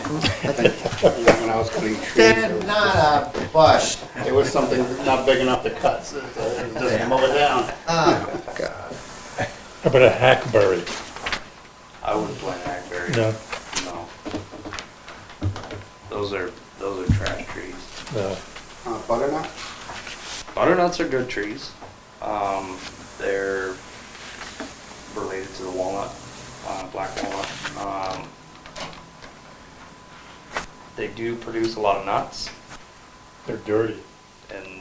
Yeah, when I was cutting trees. They're it was not a bush. It was something not big enough to cut, so just mow it down. Oh, God. How about a hackberry? I wouldn't plant hackberry. No, No. Those are trash trees. no. Butternut? Butternuts are good trees. They're related to the walnut, black walnut. They do produce a lot of nuts, They're dirty. and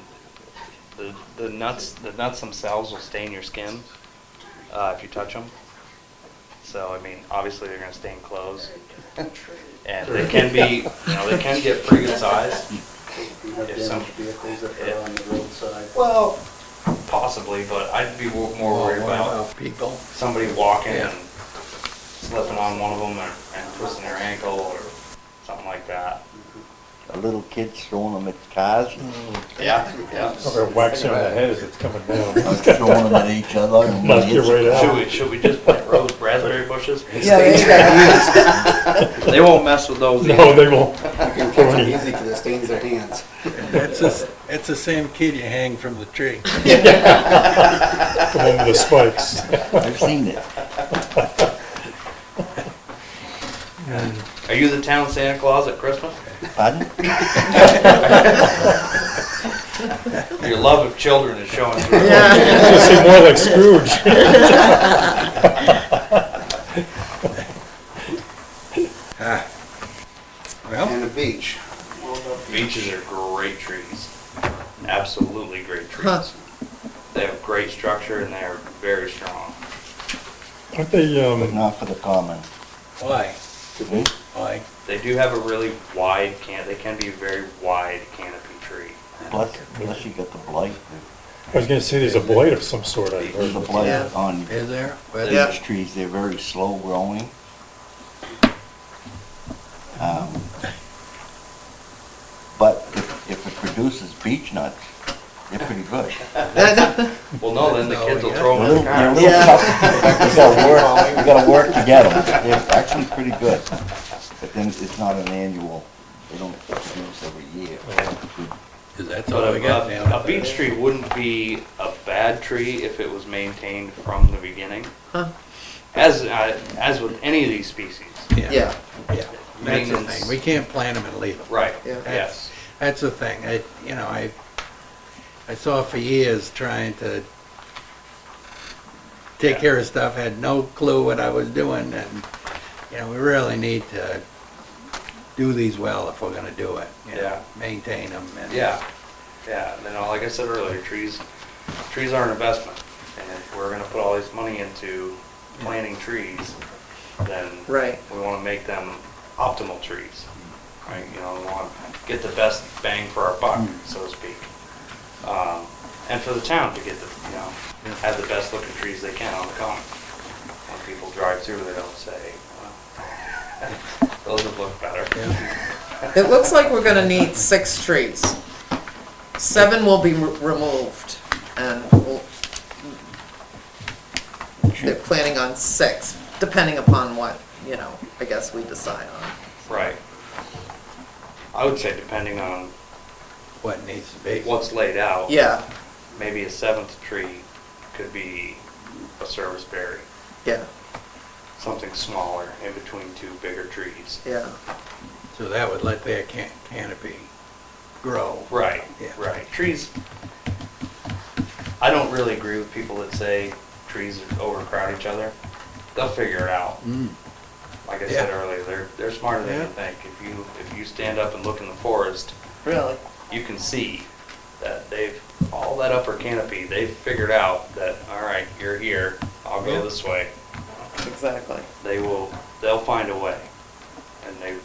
the nuts themselves will stain your skin if you touch them. So I mean, obviously they're going to stain clothes, and they can be, they can get pretty good size. You have If some- damaged vehicles that are on the roadside. Well, possibly, but I'd be more worried What about people? somebody walking Yeah. and slipping on one of them and twisting their ankle or something like that. A little kid throwing them at cars, Yeah, yeah. Or waxing on the head as it's coming down. throwing them at each other. And Knock you right out. Should we just plant raspberry bushes? Yeah, there you go. They won't mess with those No, either. they won't. You can catch them easy because it stains their hands. It's the same kid you hang from the tree. The one with the spikes. I've seen it. Are you the town Santa Claus at Christmas? Pardon? Your love of children is showing through. Yeah. You seem more like Scrooge. Well, And the beach. Beeches are great trees. Absolutely great Huh. trees. They have great structure and they're very strong. Aren't they, But not for the common. why? Hmm? Why? They do have a really wide they can be a very wide canopy tree. Plus you got the blight. I was gonna say there's a blight of some sort, I There's a heard. blight Yeah. on Is there? Where Yeah. beech trees. They're very slow growing. But if it produces beech nuts, they're pretty good. Well, no, then the No, kids will yeah. throw them They're in the a car. little Yeah. tough. You gotta work to get them. They're actually pretty good. But then it's not an annual, they don't produce every year. Is that all we But got now? a beech tree wouldn't be a bad tree if it was maintained from the beginning. Huh. As with any of these species. Yeah, Yeah. That's the Maintenance. thing. We can't plant them and leave them. Right, Yeah. yes. That's the thing. I saw for years trying to take Yeah. care of stuff, had no clue what I was doing, and, we really need to do these well if we're gonna do it. Yeah. Maintain them and. Yeah, yeah, like I said earlier, trees are an investment. And if we're gonna put all this money into planting trees, then right. we wanna make them optimal trees. Right, we wanna get the best bang for our buck, so to speak. And for the town to get have the best looking trees they can on the common. When people drive through, they don't say, well, those would look better. It looks like we're gonna need 6 trees. 7 will be removed, and they're planning on 6, depending upon what, I guess we decide on. Right. I would say depending on What needs to be. what's laid out. Yeah, Maybe a 7th tree could be a service berry, yeah, something smaller in between 2 bigger trees. yeah. So that would let their canopy grow. Right, Yeah. right. Trees, I don't really agree with people that say trees overcrowd each other. They'll figure it out. Like I said Yeah. earlier, they're smarter than you Yeah. think. If you stand up and look in the forest, Really? you can see that all that upper canopy, they've figured out that, all right, you're here, I'll go Yeah. this way. Exactly. They'll find a way, and they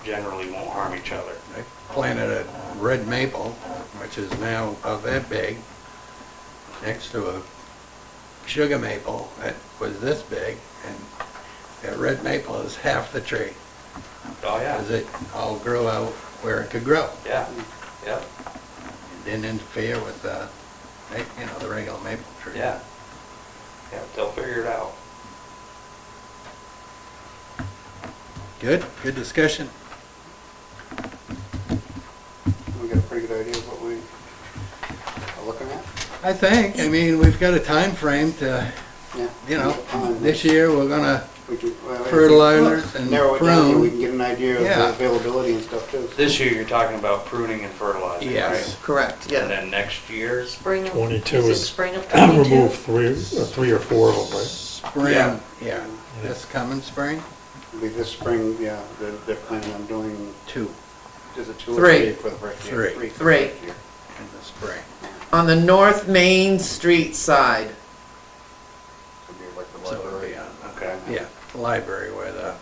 generally won't harm each other. I planted a red maple, which is now about that big, next to a sugar maple that was this big, and that red maple is half the tree, Oh, yeah, because it all grew out where it could grow. yeah, yeah, It didn't interfere with the regular maple tree. yeah. Yeah, they'll figure it out. Good discussion. We got a pretty good idea of what we are looking at. I think, we've got a time frame to, Yeah. this year, we're gonna We can, well, fertilizers and narrow it down, and we prune. can get an idea of Yeah. the availability and stuff too. This year, you're talking about pruning and fertilizing, Yes. right? Correct, And yeah. then next year, Spring of, 22 is it is spring of 22? remove three or four of them, right? Spring, Yeah. yeah, this coming spring, It'll be this spring, yeah, they're planning on doing, 2 is it 2 or Three. 3 for the first year? Three. for the Three. first year. in the spring. On the North Main Street side. It'll be like the So it'll library. be on, okay. yeah, the library where the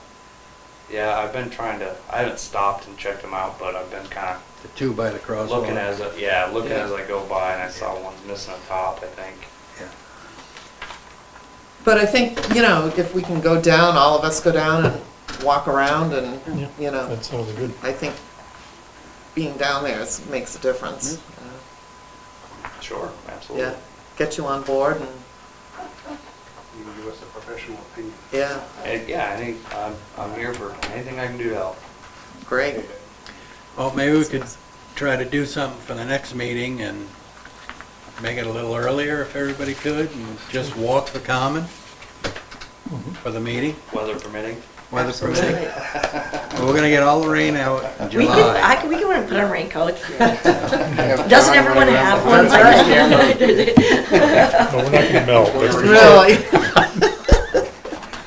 Yeah, I've been trying to, I haven't stopped and checked them out, but I've been kind the 2 by the of crosswalk. looking as, looking Yeah. as I go by, and I saw one's missing a top, I think. Yeah. But I think, if we can go down, all of us go down and walk around and, Yeah. That sounds good. I think being down there makes a difference. Sure, absolutely. Yeah, get you on board and, You can give us a professional opinion. yeah, Yeah, I think I'm here for anything I can do to help. great. Well, maybe we could try to do something for the next meeting and make it a little earlier if everybody could, and just walk the common for the meeting, Weather permitting. weather permitting. Absolutely. Well, we're gonna get all the rain out in We could, July. we could put on raincoats. Have Doesn't John everyone running around have behind one? the camera. No, we're not gonna melt. Really?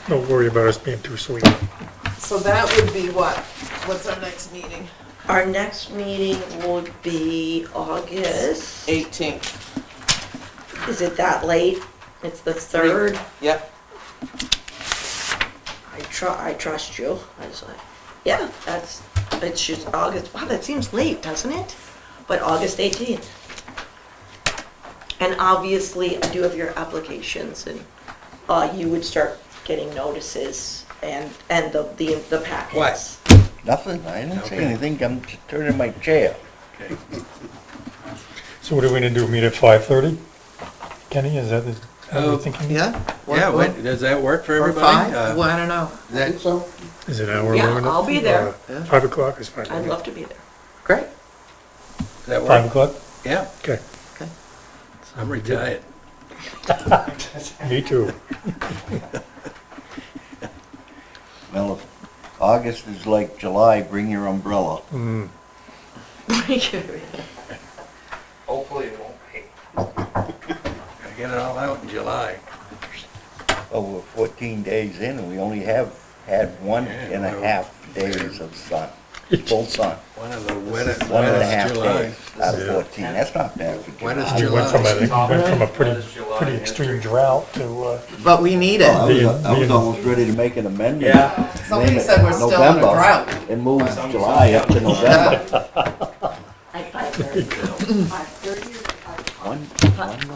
Don't worry about us being too sweet. So that would be what? What's our next meeting? Our next meeting would be August, 18th. is it that late? It's the 3rd? Yep. I trust you. I was like, yeah, it's just August, wow, that seems late, doesn't it? But August 18th. And obviously, I do have your applications, and you would start getting notices and the packets. What? Nothing, I didn't say Okay. anything, I'm just turning my chair. Okay. So what are we gonna do, meet at 5:30? Kenny, is that how Oh, you're thinking? Yeah? Yeah, does that work for Or everybody? 5? Well, I don't know. I think so. Is it an hour Yeah, long enough? I'll be there. Yeah. 5 o'clock is fine. I'd love to be there. Great. Does that 5 work? o'clock? Yeah, Okay, I'm retired. me too. Well, if August is like July, bring your umbrella. Mm. Hopefully it won't rain. I get it all out in July. Oh, we're 14 days in and we only have had 1.5 days of sun, full sun. One of the wettest, 1.5 July. days out of 14, that's not bad for Wettest July. We went from July. a pretty extreme drought to, But we need I it. was almost ready to make an amendment. Yeah. Somebody name it said we're still in a November, drought. And move July up to November. At 5:30. 5:30 or One November.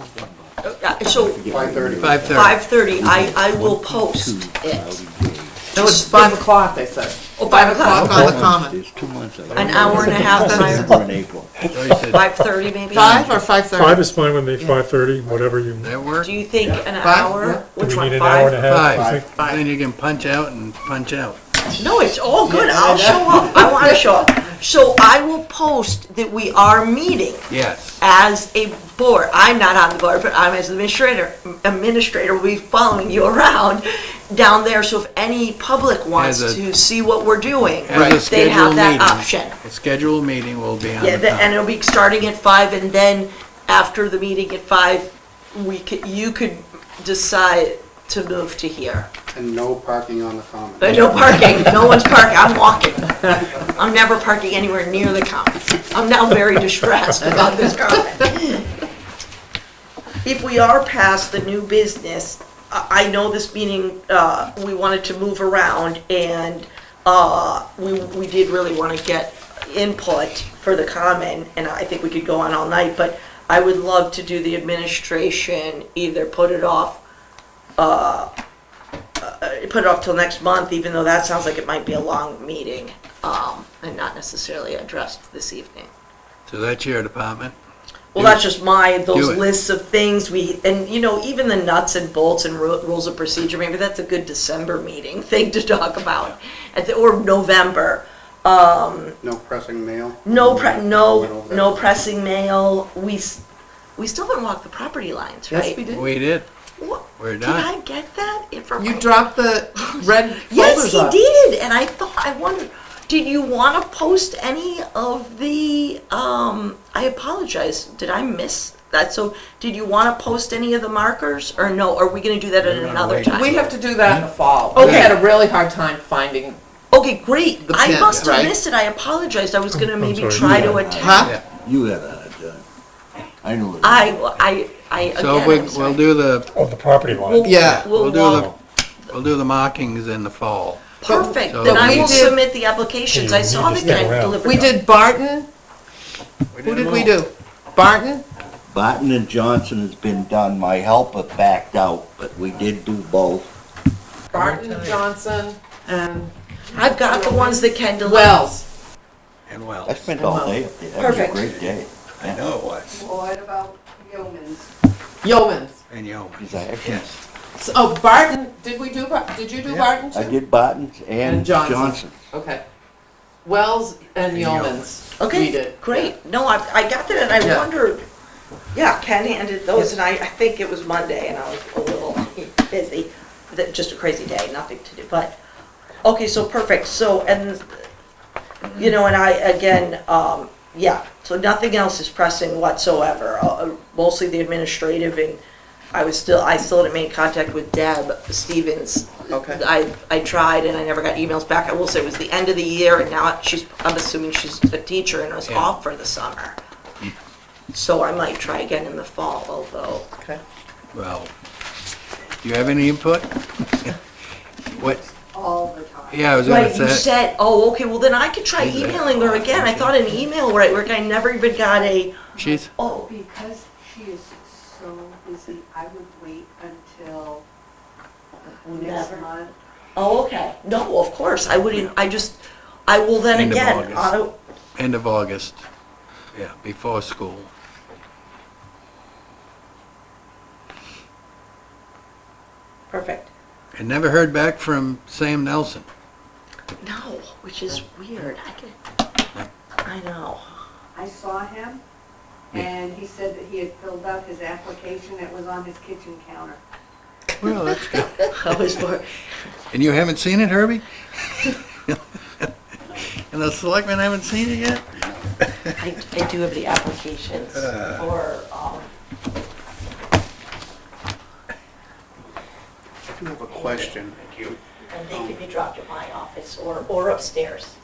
So 5:30. 5:30. 5:30, I will post Two it. cloudy days. No, it's 5 o'clock, they said. Oh, 5 o'clock, on the common. There's 2 months. an hour and a half, then I, December and April. So he said, 5:30 maybe? 5 or 5:30? 5 is fine with me, 5:30, whatever you, that work? Do you think an 5? hour? Yeah. do Which we one, need an hour and a 5? half? you Five. think? Five. Then you can punch out and punch out. No, it's all good, I'll show up, I wanna show up. So I will post that we are meeting Yes. as a board. I'm not on the board, but I'm as administrator will be following you around down there. So if any public wants As a- to see what we're doing, As a they have scheduled that meeting. option. A scheduled meeting will be on Yeah, the and common. it'll be starting at 5, and then after the meeting at 5, you could decide to move to here. And no parking on the common. No parking, no one's parking, I'm walking. I'm never parking anywhere near the common. I'm now very distressed about this common. If we are past the new business, I know this meeting, we wanted to move around, and we did really want to get input for the common, and I think we could go on all night, but I would love to do the administration, either put it off till next month, even though that sounds like it might be a long meeting, and not necessarily addressed this evening. So that's your department? Well, Do that's it. just those Do it. lists of things and even the nuts and bolts and rules of procedure, maybe that's a good December meeting thing to talk about, or November. No pressing mail? No No. pressing mail, we still haven't walked the property lines, right? Yes, we did. We did. What? We're Did done. I get that information? You dropped the red Yes, folders he off. did, and I wondered, did you want to post any of the, I apologize, did I miss that? So, did you want to post any of the markers, or no, are we gonna do that at We're gonna another wait. time? We have to do that in the fall. Okay. We had a really hard time finding, Okay, great, The I pins, must have right? missed it, I apologize, I was gonna maybe sorry. try to Yeah. attend. huh? Yeah. You had a hard time. I know. it. Again, So I'm we'll sorry. do the, Oh, the property line. We'll- Yeah. we'll do walk- we'll do the markings in the fall. Perfect, So- then But I we will did- submit the applications, I You saw need the to stick Kent around. delivered. We did Barton. Who them did we all. do? Barton? Barton and Johnson has been done. My helper backed out, but we did do both. Barton, Johnson, and I've got the ones that Ken delivered. Wells. And well, I spent all day up there. That was a Perfect. great day. I know it was. What about Yeoman's? Yeomans. And Yeoman. Because I actually, Yes. So, oh, Barton, did you do Yeah. Barton too? I did Barton's and And Johnson. Johnson. Okay. Wells and And Yeomans. We Okay, did. great. No, I got that, and I Yeah. wondered, yeah, Ken handed those, and I think it was Monday, and I was a little busy. Just a crazy day, nothing to do, but, okay, so perfect. So, and, you know, and I, again, yeah, so nothing else is pressing whatsoever. Mostly the administrative, and I still didn't make contact with Deb Stevens. Okay. I tried and I never got emails back. I will say it was the end of the year, and now I'm assuming she's a teacher and was Yeah. off for the summer. So I might try again in the fall, although, Okay. Well, do you have any input? What, All the time. yeah, I was gonna right, you say, said, oh, okay, well then I could try She's there. emailing her again. I thought an email would work. I never even got a, she's, oh, Because she is so busy, I would wait until next Never. month. oh, okay. No, of course, I wouldn't, I will then End of again, August. End of August. Yeah, before school. perfect. And never heard back from Sam Nelson. No, which is weird. I know. I saw him, and he said that he had filled out his application, it was on his kitchen counter. Well, that's good. I was more, And you haven't seen it, Herbie? And the selectmen haven't seen it yet? I do have the applications for, I do have a question. Thank you. and they can be dropped at my office or upstairs.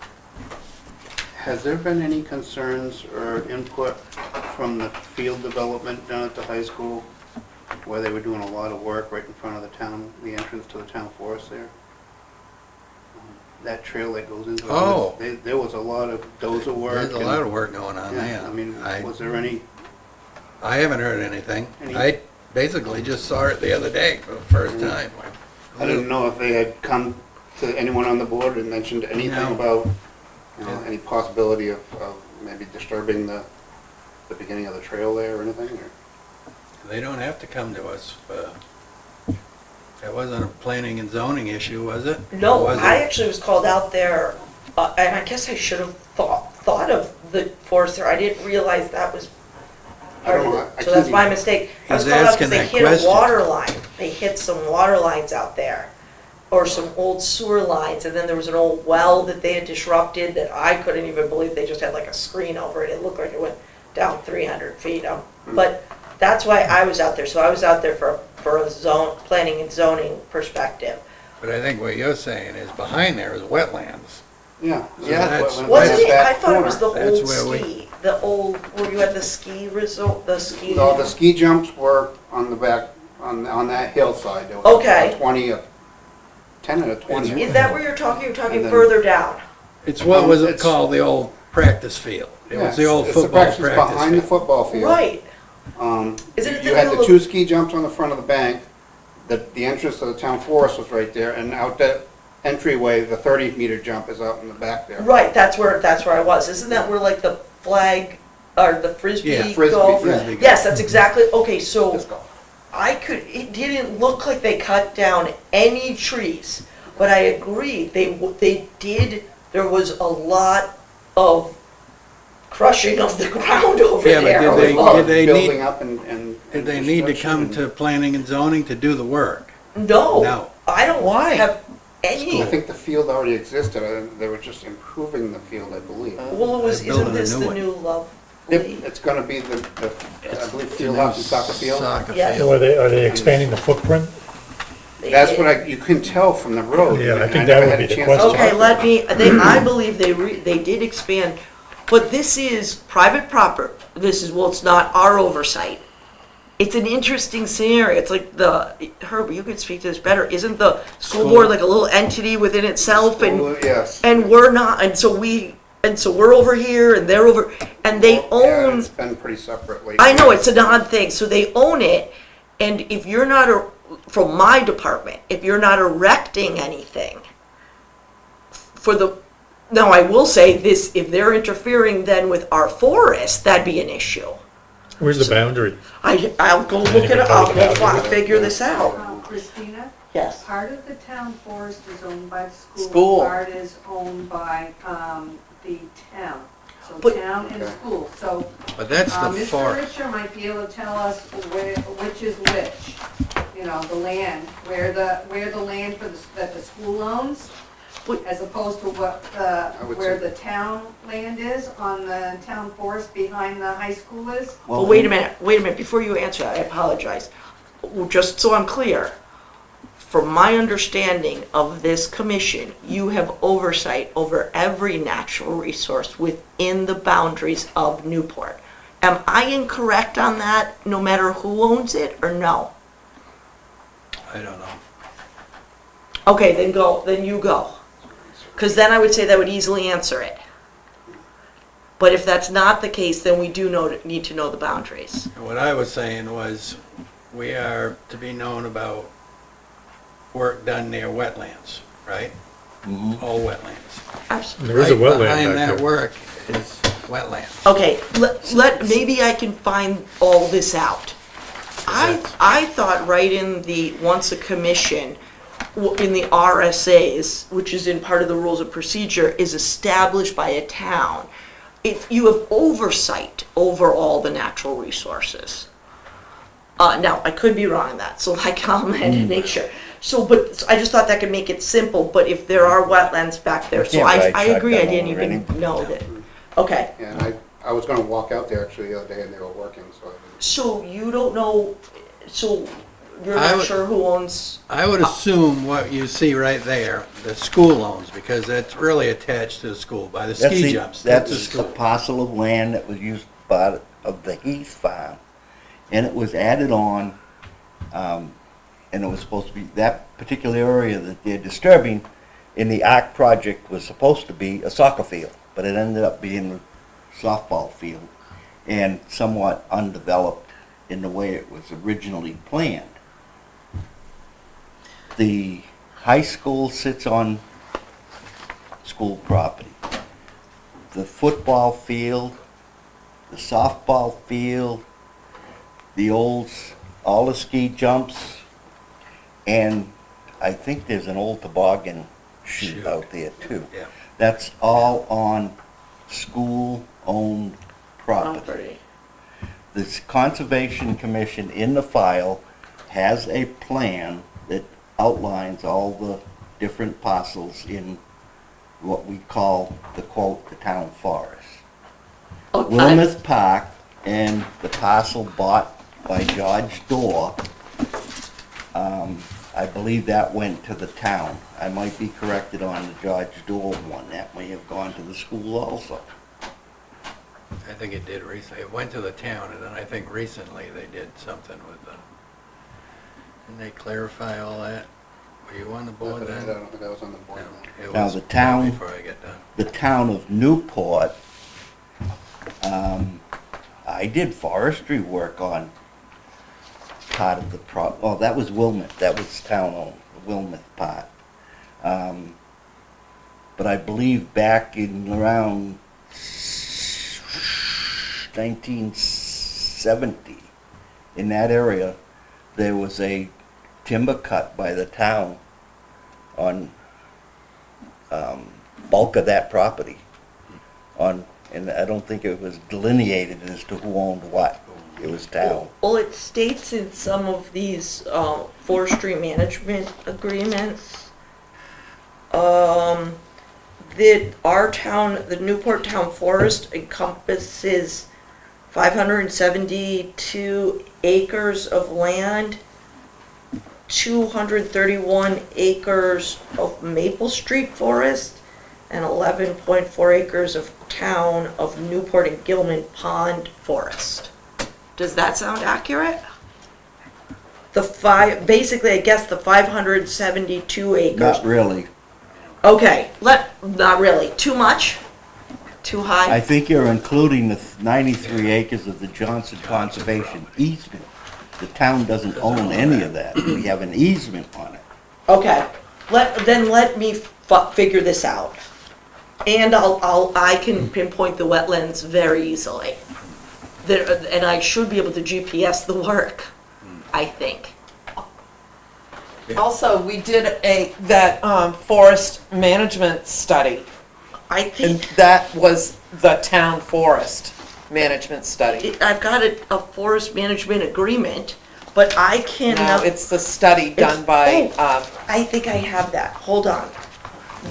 Has there been any concerns or input from the field development down at the high school where they were doing a lot of work right in front of the town, the entrance to the town forest there? That trail that goes into the Oh. woods, there was a lot of dozer work. There's a and- lot of work going on Yeah, there. I mean, was there any, I haven't heard anything. Any- I basically just saw it the other day for the first time. I didn't know if they had come to anyone on the board and mentioned anything No. about, you know, Yeah. any possibility of maybe disturbing the beginning of the trail there or anything, or? They don't have to come to us. That wasn't a planning and zoning issue, was it? No, Was it? I actually was called out there, and I guess I should have thought of the forester. I didn't realize that was I don't know, I so that's couldn't- my mistake. I was He's called out asking because they that hit question. a water line. They hit some water lines out there, or some old sewer lines, and then there was an old well that they had disrupted that I couldn't even believe. They just had like a screen over it. It looked like it went down 300 feet. But that's why I was out there. So I was out there for a planning and zoning perspective. But I think what you're saying is behind there is wetlands. Yeah. So that's- when Wasn't it? that I thought it was the corner. old That's where we- ski, the old, where you had the ski resort, the ski. No, the ski jumps were on the back, on that hillside. There was Okay. a 20, 10 and a 20. Is that where you're talking? You're talking And then- further down? It's what was it It's- called, the old practice field? It Yeah, was the old it's football practice practice behind the field. football field. Right. Is it in the You had middle the of- two ski jumps on the front of the bank, the entrance to the town forest was right there, and out that entryway, the 30-meter jump is out in the back there. Right, that's where I was. Isn't that where like the flag, or the frisbee Yeah, frisbee, go? frisbee go. Yes, that's exactly, okay, so Let's go. it didn't look like they cut down any trees, but I agree, they did, there was a lot of crushing of the ground over over Yeah, but there. did they- Well, did they Building need, up and. did they need to come construction to planning and zoning to do the work? No, No. I don't Why? have any. I think the field already existed, they were just improving the field, I believe. Well, They're building isn't a this new the one. new love? It's gonna be I believe field house and soccer field. Soccer Yes. field. So are they expanding the footprint? That's what you can tell from the road. Yeah, I and think never that would had a be the chance to question. Okay, talk let to me, I believe they did expand, but this is private property. Well, it's not our oversight. It's an interesting scenario. It's like Herb, you could speak to this better. Isn't the school board like a little entity within itself? School, yes. And we're not, and so we're over here and they're over, and they Yeah, own, it's been pretty separate lately. I know, it's an odd thing. So they own it, and if you're not, from my department, if you're not erecting anything now I will say this, if they're interfering then with our forest, that'd be an issue. Where's the boundary? I'll go look it up, I'll figure this out. Christina, Yes. part of the town forest is owned by the school. School. Part is owned by, the town. So But- town and Okay. school, so, But that's the Mr. forest. Richer might be able to tell us which is which. You know, the land, where the land that the school owns, as opposed to where the town land is on the town forest behind the high school is. Well, wait a minute, before you answer, I apologize. Just so I'm clear, from my understanding of this commission, you have oversight over every natural resource within the boundaries of Newport. Am I incorrect on that, no matter who owns it, or no? I don't know. Okay, then you go. Because then I would say that would easily answer it. But if that's not the case, then we do need to know the boundaries. And what I was saying was, we are to be known about work done near wetlands, right? All wetlands. Absolutely. There is a Right wetland behind back that there. work is wetlands. Okay, maybe I can find all this out. I thought right in once a commission, in the RSAs, which is in part of the rules of procedure, is established by a town, you have oversight over all the natural resources. Now, I could be wrong on that, so I'll comment and make sure. But I just thought that could make it simple, but if there are wetlands back there, so You can't I write agree, I shotgun didn't or even anything. know that. Okay, Yeah, and I was gonna walk out there actually the other day and they were working, so I didn't. so you don't know, so you're I not would- sure who owns, I would assume what you see right there, the school owns, because that's really attached to the school by the ski jumps. That's the a school. parcel of land that was used part of the Heath Farm. And it was added on, and it was supposed to be, that particular area that they're disturbing in the ARC project was supposed to be a soccer field, but it ended up being a softball field and somewhat undeveloped in the way it was originally planned. The high school sits on school property. The football field, the softball field, all the ski jumps, and I think there's an old toboggan chute Chute. out there too. Yeah. That's all on school-owned property. property. The Conservation Commission in the file has a plan that outlines all the different parcels in what we call the quote, the town forest. Willamette Park and the parcel bought by George Dorr, I believe that went to the town. I might be corrected on the George Dorr one. That may have gone to the school also. I think it did recently. It went to the town, and then I think recently they did something with didn't they clarify all that? Were you on the board I then? don't think I was on the board No, then. it Now, was the town- Before I get done. The town of Newport, I did forestry work on part of the that was Wilmot, that was town-owned, the Wilmot part. But I believe back in around 1970, in that area, there was a timber cut by the town on bulk of that property on and I don't think it was delineated as to who owned what. It was town. Well, it states in some of these forestry management agreements that our town, the Newport Town Forest encompasses 572 acres of land, 231 acres of Maple Street Forest, and 11.4 acres of town of Newport and Gilman Pond Forest. Does that sound accurate? Basically, I guess the 572 acres. Not really. Okay, not really. Too much? Too high? I think you're including the 93 acres of the Johnson Conservation easement. The town doesn't own any of that. We have an easement on it. Okay, let me figure this out. And I can pinpoint the wetlands very easily. And I should be able to GPS the work, I think. Also, we did that forest management study, I and think, that was the town forest management study. I've got a forest management agreement, but I can. No, it's the study done by, I think I have that. Hold on.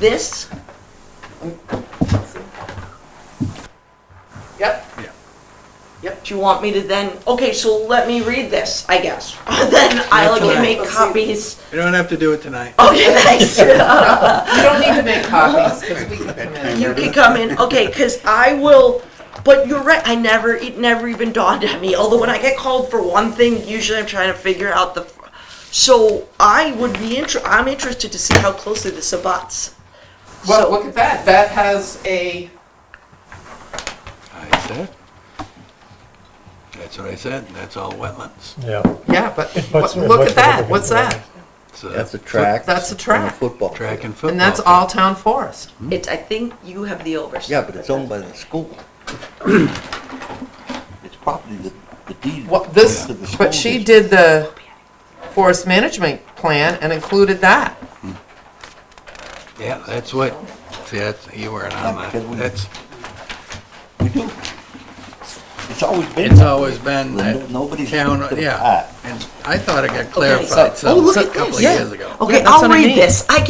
This, yep, yep, do you want me to then, okay, so let me read this, I guess. Then I'll tonight. make copies. You don't have to do it tonight. Okay, thanks. you don't need to make copies, because we can come in. You can come in, okay, because I will, but you're right, it never even dawned on me. Although when I get called for one thing, usually I'm trying to figure out so I would be I'm interested to see how closely this abuts. Well, So- look at that, that has I said. That's what I said. That's all wetlands. Yeah. yeah, but But- look at that, what's that? It's That's a track. That's a and track. football. Track and football. And that's all town forest. I think you have the oversight. Yeah, but it's owned by the school. It's probably the deed. Well, this, to the school but she district. did the forest management plan and included that. Yeah, that's what, see, you weren't on because we- that. We do. It's always been. It's that always way. been that Nobody's town, took it yeah. apart. And I thought it got clarified so- Oh, look some at couple of this. years ago. Okay, Yeah, that's I'll what I read mean. this. I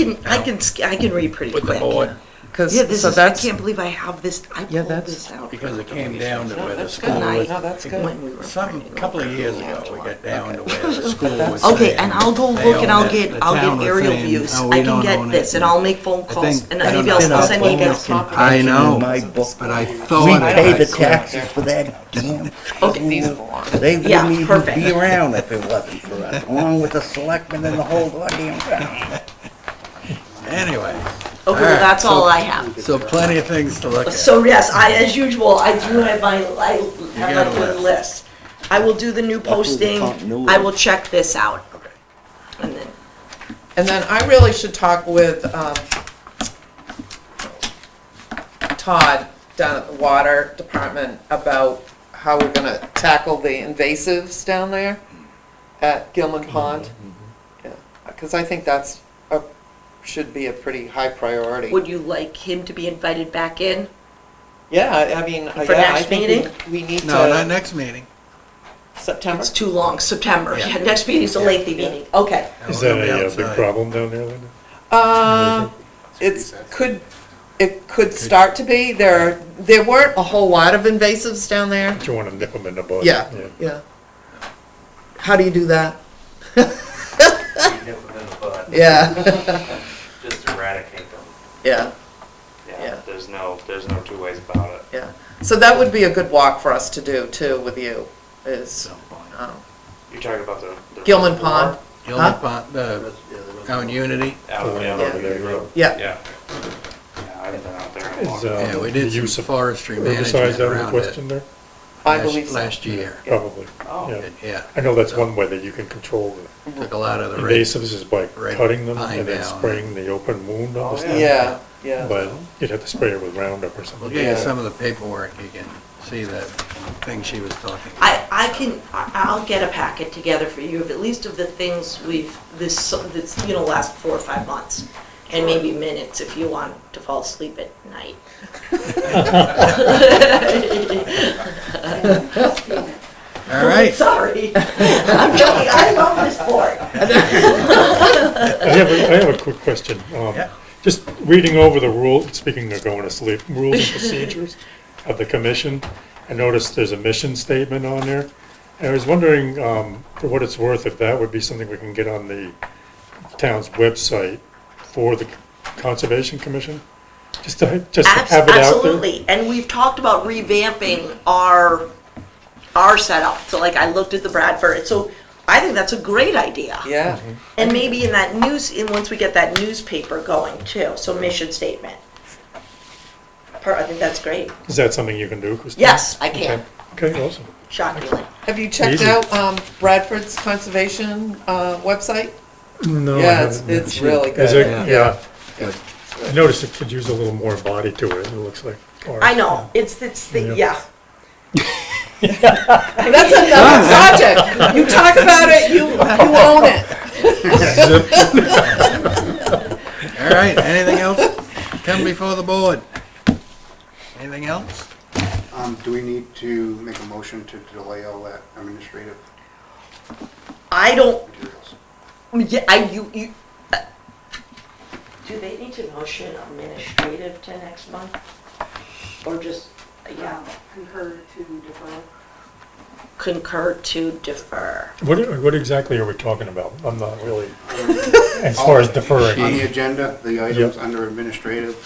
can read pretty With the quick. board, Cause, Yeah, this so is, that's, I can't believe I have this, I Yeah, pulled that's- this out. because it came down to where the that's school good. was. No, that's good. When we were Some, writing couple of over years the ago, we Angela. got down to where the school was Okay, saying and I'll go they look and own I'll it. get, The I'll town get was aerial saying, views. "No, we I can don't get own this it." and I'll make phone I calls think- and I don't emails, know. I'll send Been a emails. former I know, in my book. but I We thought pay the it. taxes for that damn. Okay. these belong. They Yeah, wouldn't even perfect. be around if it wasn't for us, along with the selectmen and the whole goddamn town. Anyway, Okay, well, that's all I have. so plenty of things to look at. So yes, as usual, I do have my got a good list. I will do the new That's where the posting, continuity- I will check this out. And then, And then I really should talk with, Todd down at the water department about how we're gonna tackle the invasives down there at Gilman Pond. Yeah, cause I think should be a pretty high priority. would you like him to be invited back in? Yeah, I mean, For yeah, I next think meeting? we need No, not to, next meeting. September? It's too long, September. Yeah. Yeah, next meeting's a lengthy meeting. Okay. Is We'll that be a big outside. problem down there, Linda? It could start to be, there weren't a whole lot of invasives down there. Do you want to nip them in the bud? Yeah, yeah. How do you do that? You nip them in the bud, Yeah, just eradicate them. yeah, Yeah, Yeah. there's no two ways about it. yeah. So that would be a good walk for us to do too with you, is, You're talking about the. Gilman reservoir Pond. Gilman Huh? Pond, out in Unity. Out Oh, yeah, yeah, over there the you go. road. Yeah, Yeah. Yeah, I haven't been out there in a long Is, time. Yeah, we the did use some of forestry herbicides management out of the around question it there? I believe so. last year. Probably, Oh. yeah. Yeah, I know that's one way that you can control took a lot of the the red. invasives is by red cutting them pine and then down. spraying the open wound on Oh, the stem. Yeah, yeah. But you'd have to spray it with Roundup or We'll something. get you Yeah. some of the paperwork, you can see that thing she was talking about. I'll get a packet together for you of at least of the things last 4 or 5 months. And maybe minutes if you want to fall asleep at night. All right. Sorry. I'm joking, I love this board. I have a quick question. Yeah. Just reading over the rule, speaking of going to sleep, rules and procedures of the commission, I noticed there's a mission statement on there. And I was wondering, for what it's worth, if that would be something we can get on the town's website for the Conservation Commission? Just to have it out there? Absolutely, and we've talked about revamping our setup. So like I looked at the Bradford, so I think that's a great idea. Yeah. And maybe in that once we get that newspaper going too, so mission statement. I think that's great. Is that something you can do, Christine? Yes, I can, Okay, awesome. shockingly. Have you checked Easy. out Bradford's conservation website? No, I Yeah, haven't. it's really good. Is it? Yeah. Yeah. I noticed it could use a little more body to it, it looks like. Or- I know, it's the, Yeah. That's another project. You talk about it, you own it. All right, anything else come before the board? Anything else? Do we need to make a motion to delay all that administrative I don't, materials? yeah, you, do they need to motion administrative to next month? Or just, yeah, Concur to defer. concur to defer? What exactly are we talking about? I'm not really, as far as deferring. On the agenda, the items under administrative,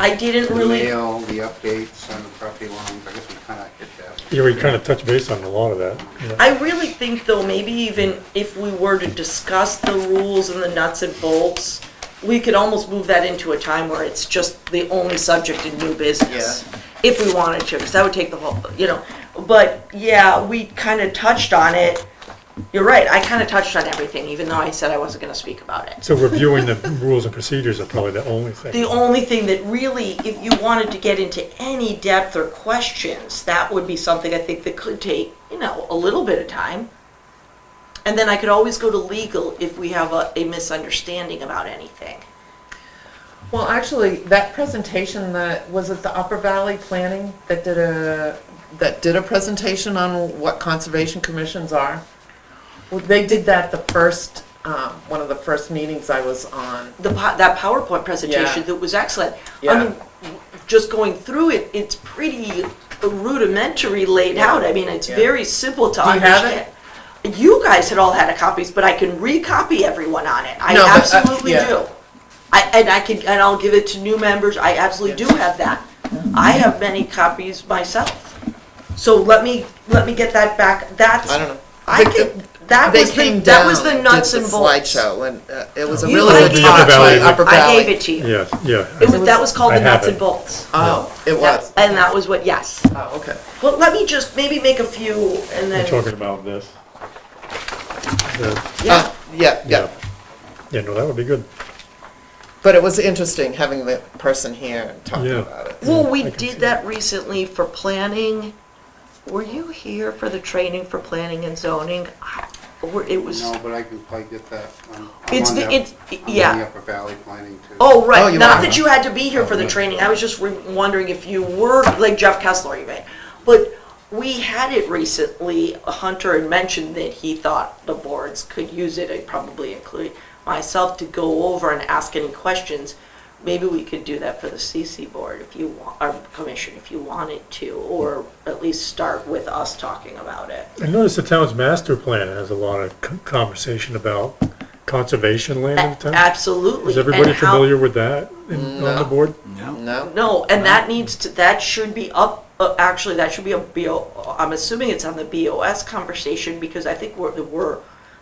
I didn't the really, mail, the updates on the property lines, I guess we kind of hit that. Yeah, we kind of touched base on a lot of that. Yeah. I really think though, maybe even if we were to discuss the rules and the nuts and bolts, we could almost move that into a time where it's just the only subject in new business. If we wanted to, because that would take the whole, but yeah, we kind of touched on it. You're right, I kind of touched on everything, even though I said I wasn't going to speak about it. So reviewing the rules and procedures are probably the only thing. The only thing that really, if you wanted to get into any depth or questions, that would be something I think that could take, a little bit of time. And then I could always go to legal if we have a misunderstanding about anything. Well, actually, that presentation was it the Upper Valley Planning that did a presentation on what conservation commissions are? Well, they did that one of the first meetings I was on. That PowerPoint presentation, Yeah. that was excellent. Yeah. I mean, just going through it, it's pretty rudimentary laid out. I mean, it's Yeah. very simple to Do you have understand. You guys had all had copies, but I can recopy everyone on it. I No, but, absolutely yeah. do. And I'll give it to new members. I absolutely do have that. I have many copies myself. So let me get that back. That's I don't know. I can. That They was came that was down, the nuts did and the bolts. slideshow, and it was a You really like good the talk Upper by Valley. Upper Valley. I gave it to you. Yeah. That was called I the nuts have and it. bolts. Oh, it was. And that was what, yes. Oh, okay. Well, let me just maybe make a few and We're then, talking about this. yeah. Yeah. Yeah, no, that would be good. But it was interesting having the person here and talking Yeah. about it. Well, we I can see did that recently for planning. Were you here for the training for planning and zoning? It was, No, but I can probably get that. I'm it's, on the the- it's, I'm on the yeah. Upper Valley planning too. Oh, Oh, right, you not are? that you had to be here for the training, I was just wondering if you were, like Jeff Kessler even. But we had it recently, Hunter had mentioned that he thought the boards could use it, I'd probably include myself, to go over and ask any questions. Maybe we could do that for the CC board if you want, or commission if you wanted to, or at least start with us talking about it. I noticed the town's master plan has a lot of conversation about conservation land in the town. Absolutely. Is everybody And how- familiar with that on the board? No. No? No, and that that should be up, actually, that should be I'm assuming it's on the BOS conversation, because I think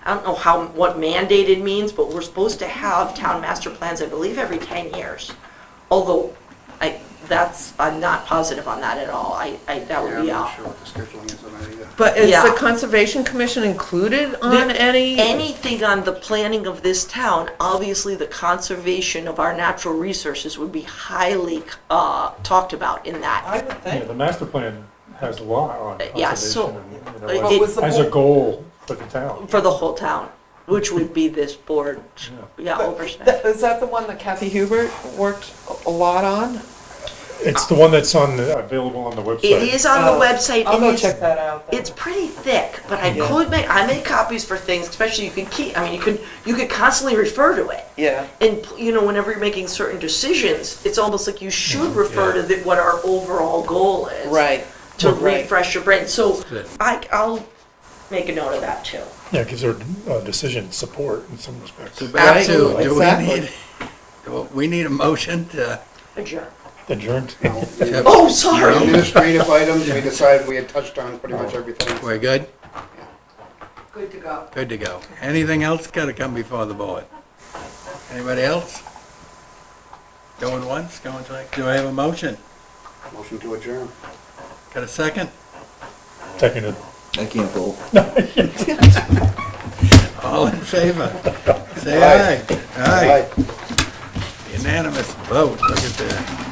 I don't know what mandated means, but we're supposed to have town master plans, I believe, every 10 years. Although, I'm not positive on that at all. That Yeah, would I'm be not out. sure what the scheduling is on that either. But is Yeah. the Conservation Commission included on any? Anything on the planning of this town, obviously the conservation of our natural resources would be highly talked about in that. I would Yeah, think. the master plan has a lot on Yeah, so, conservation and, What was the as a board- goal for the town. For the whole town. which would be this board, yeah, oversight. Is that the one that Kathy Hubert worked a lot on? It's the one that's available on the website. It is on the website. I'll and go it's- check that out then. It's pretty thick, but I Yeah. could make, I make copies for things, especially you can keep, I mean, you could constantly refer to it. Yeah, And, you know, whenever you're making certain decisions, it's almost like you should refer to what our overall goal is. right. To Right. refresh your brain. So Good. I'll make a note of that too. Yeah, it gives her decision support in some respects. So back to, Absolutely, do we exactly. need, we need a motion to, Adjourn. Adjourned. Oh, sorry. Administrative items, we decided we had touched on pretty much everything. we're good? Good to go. Good to go. Anything else gotta come before the board? Anybody else? Going once, going twice? Do I have a motion? Motion to adjourn. Got a second? Seconded. I can't vote. All in favor? Say aye. Aye. Aye. Unanimous vote. Look at that.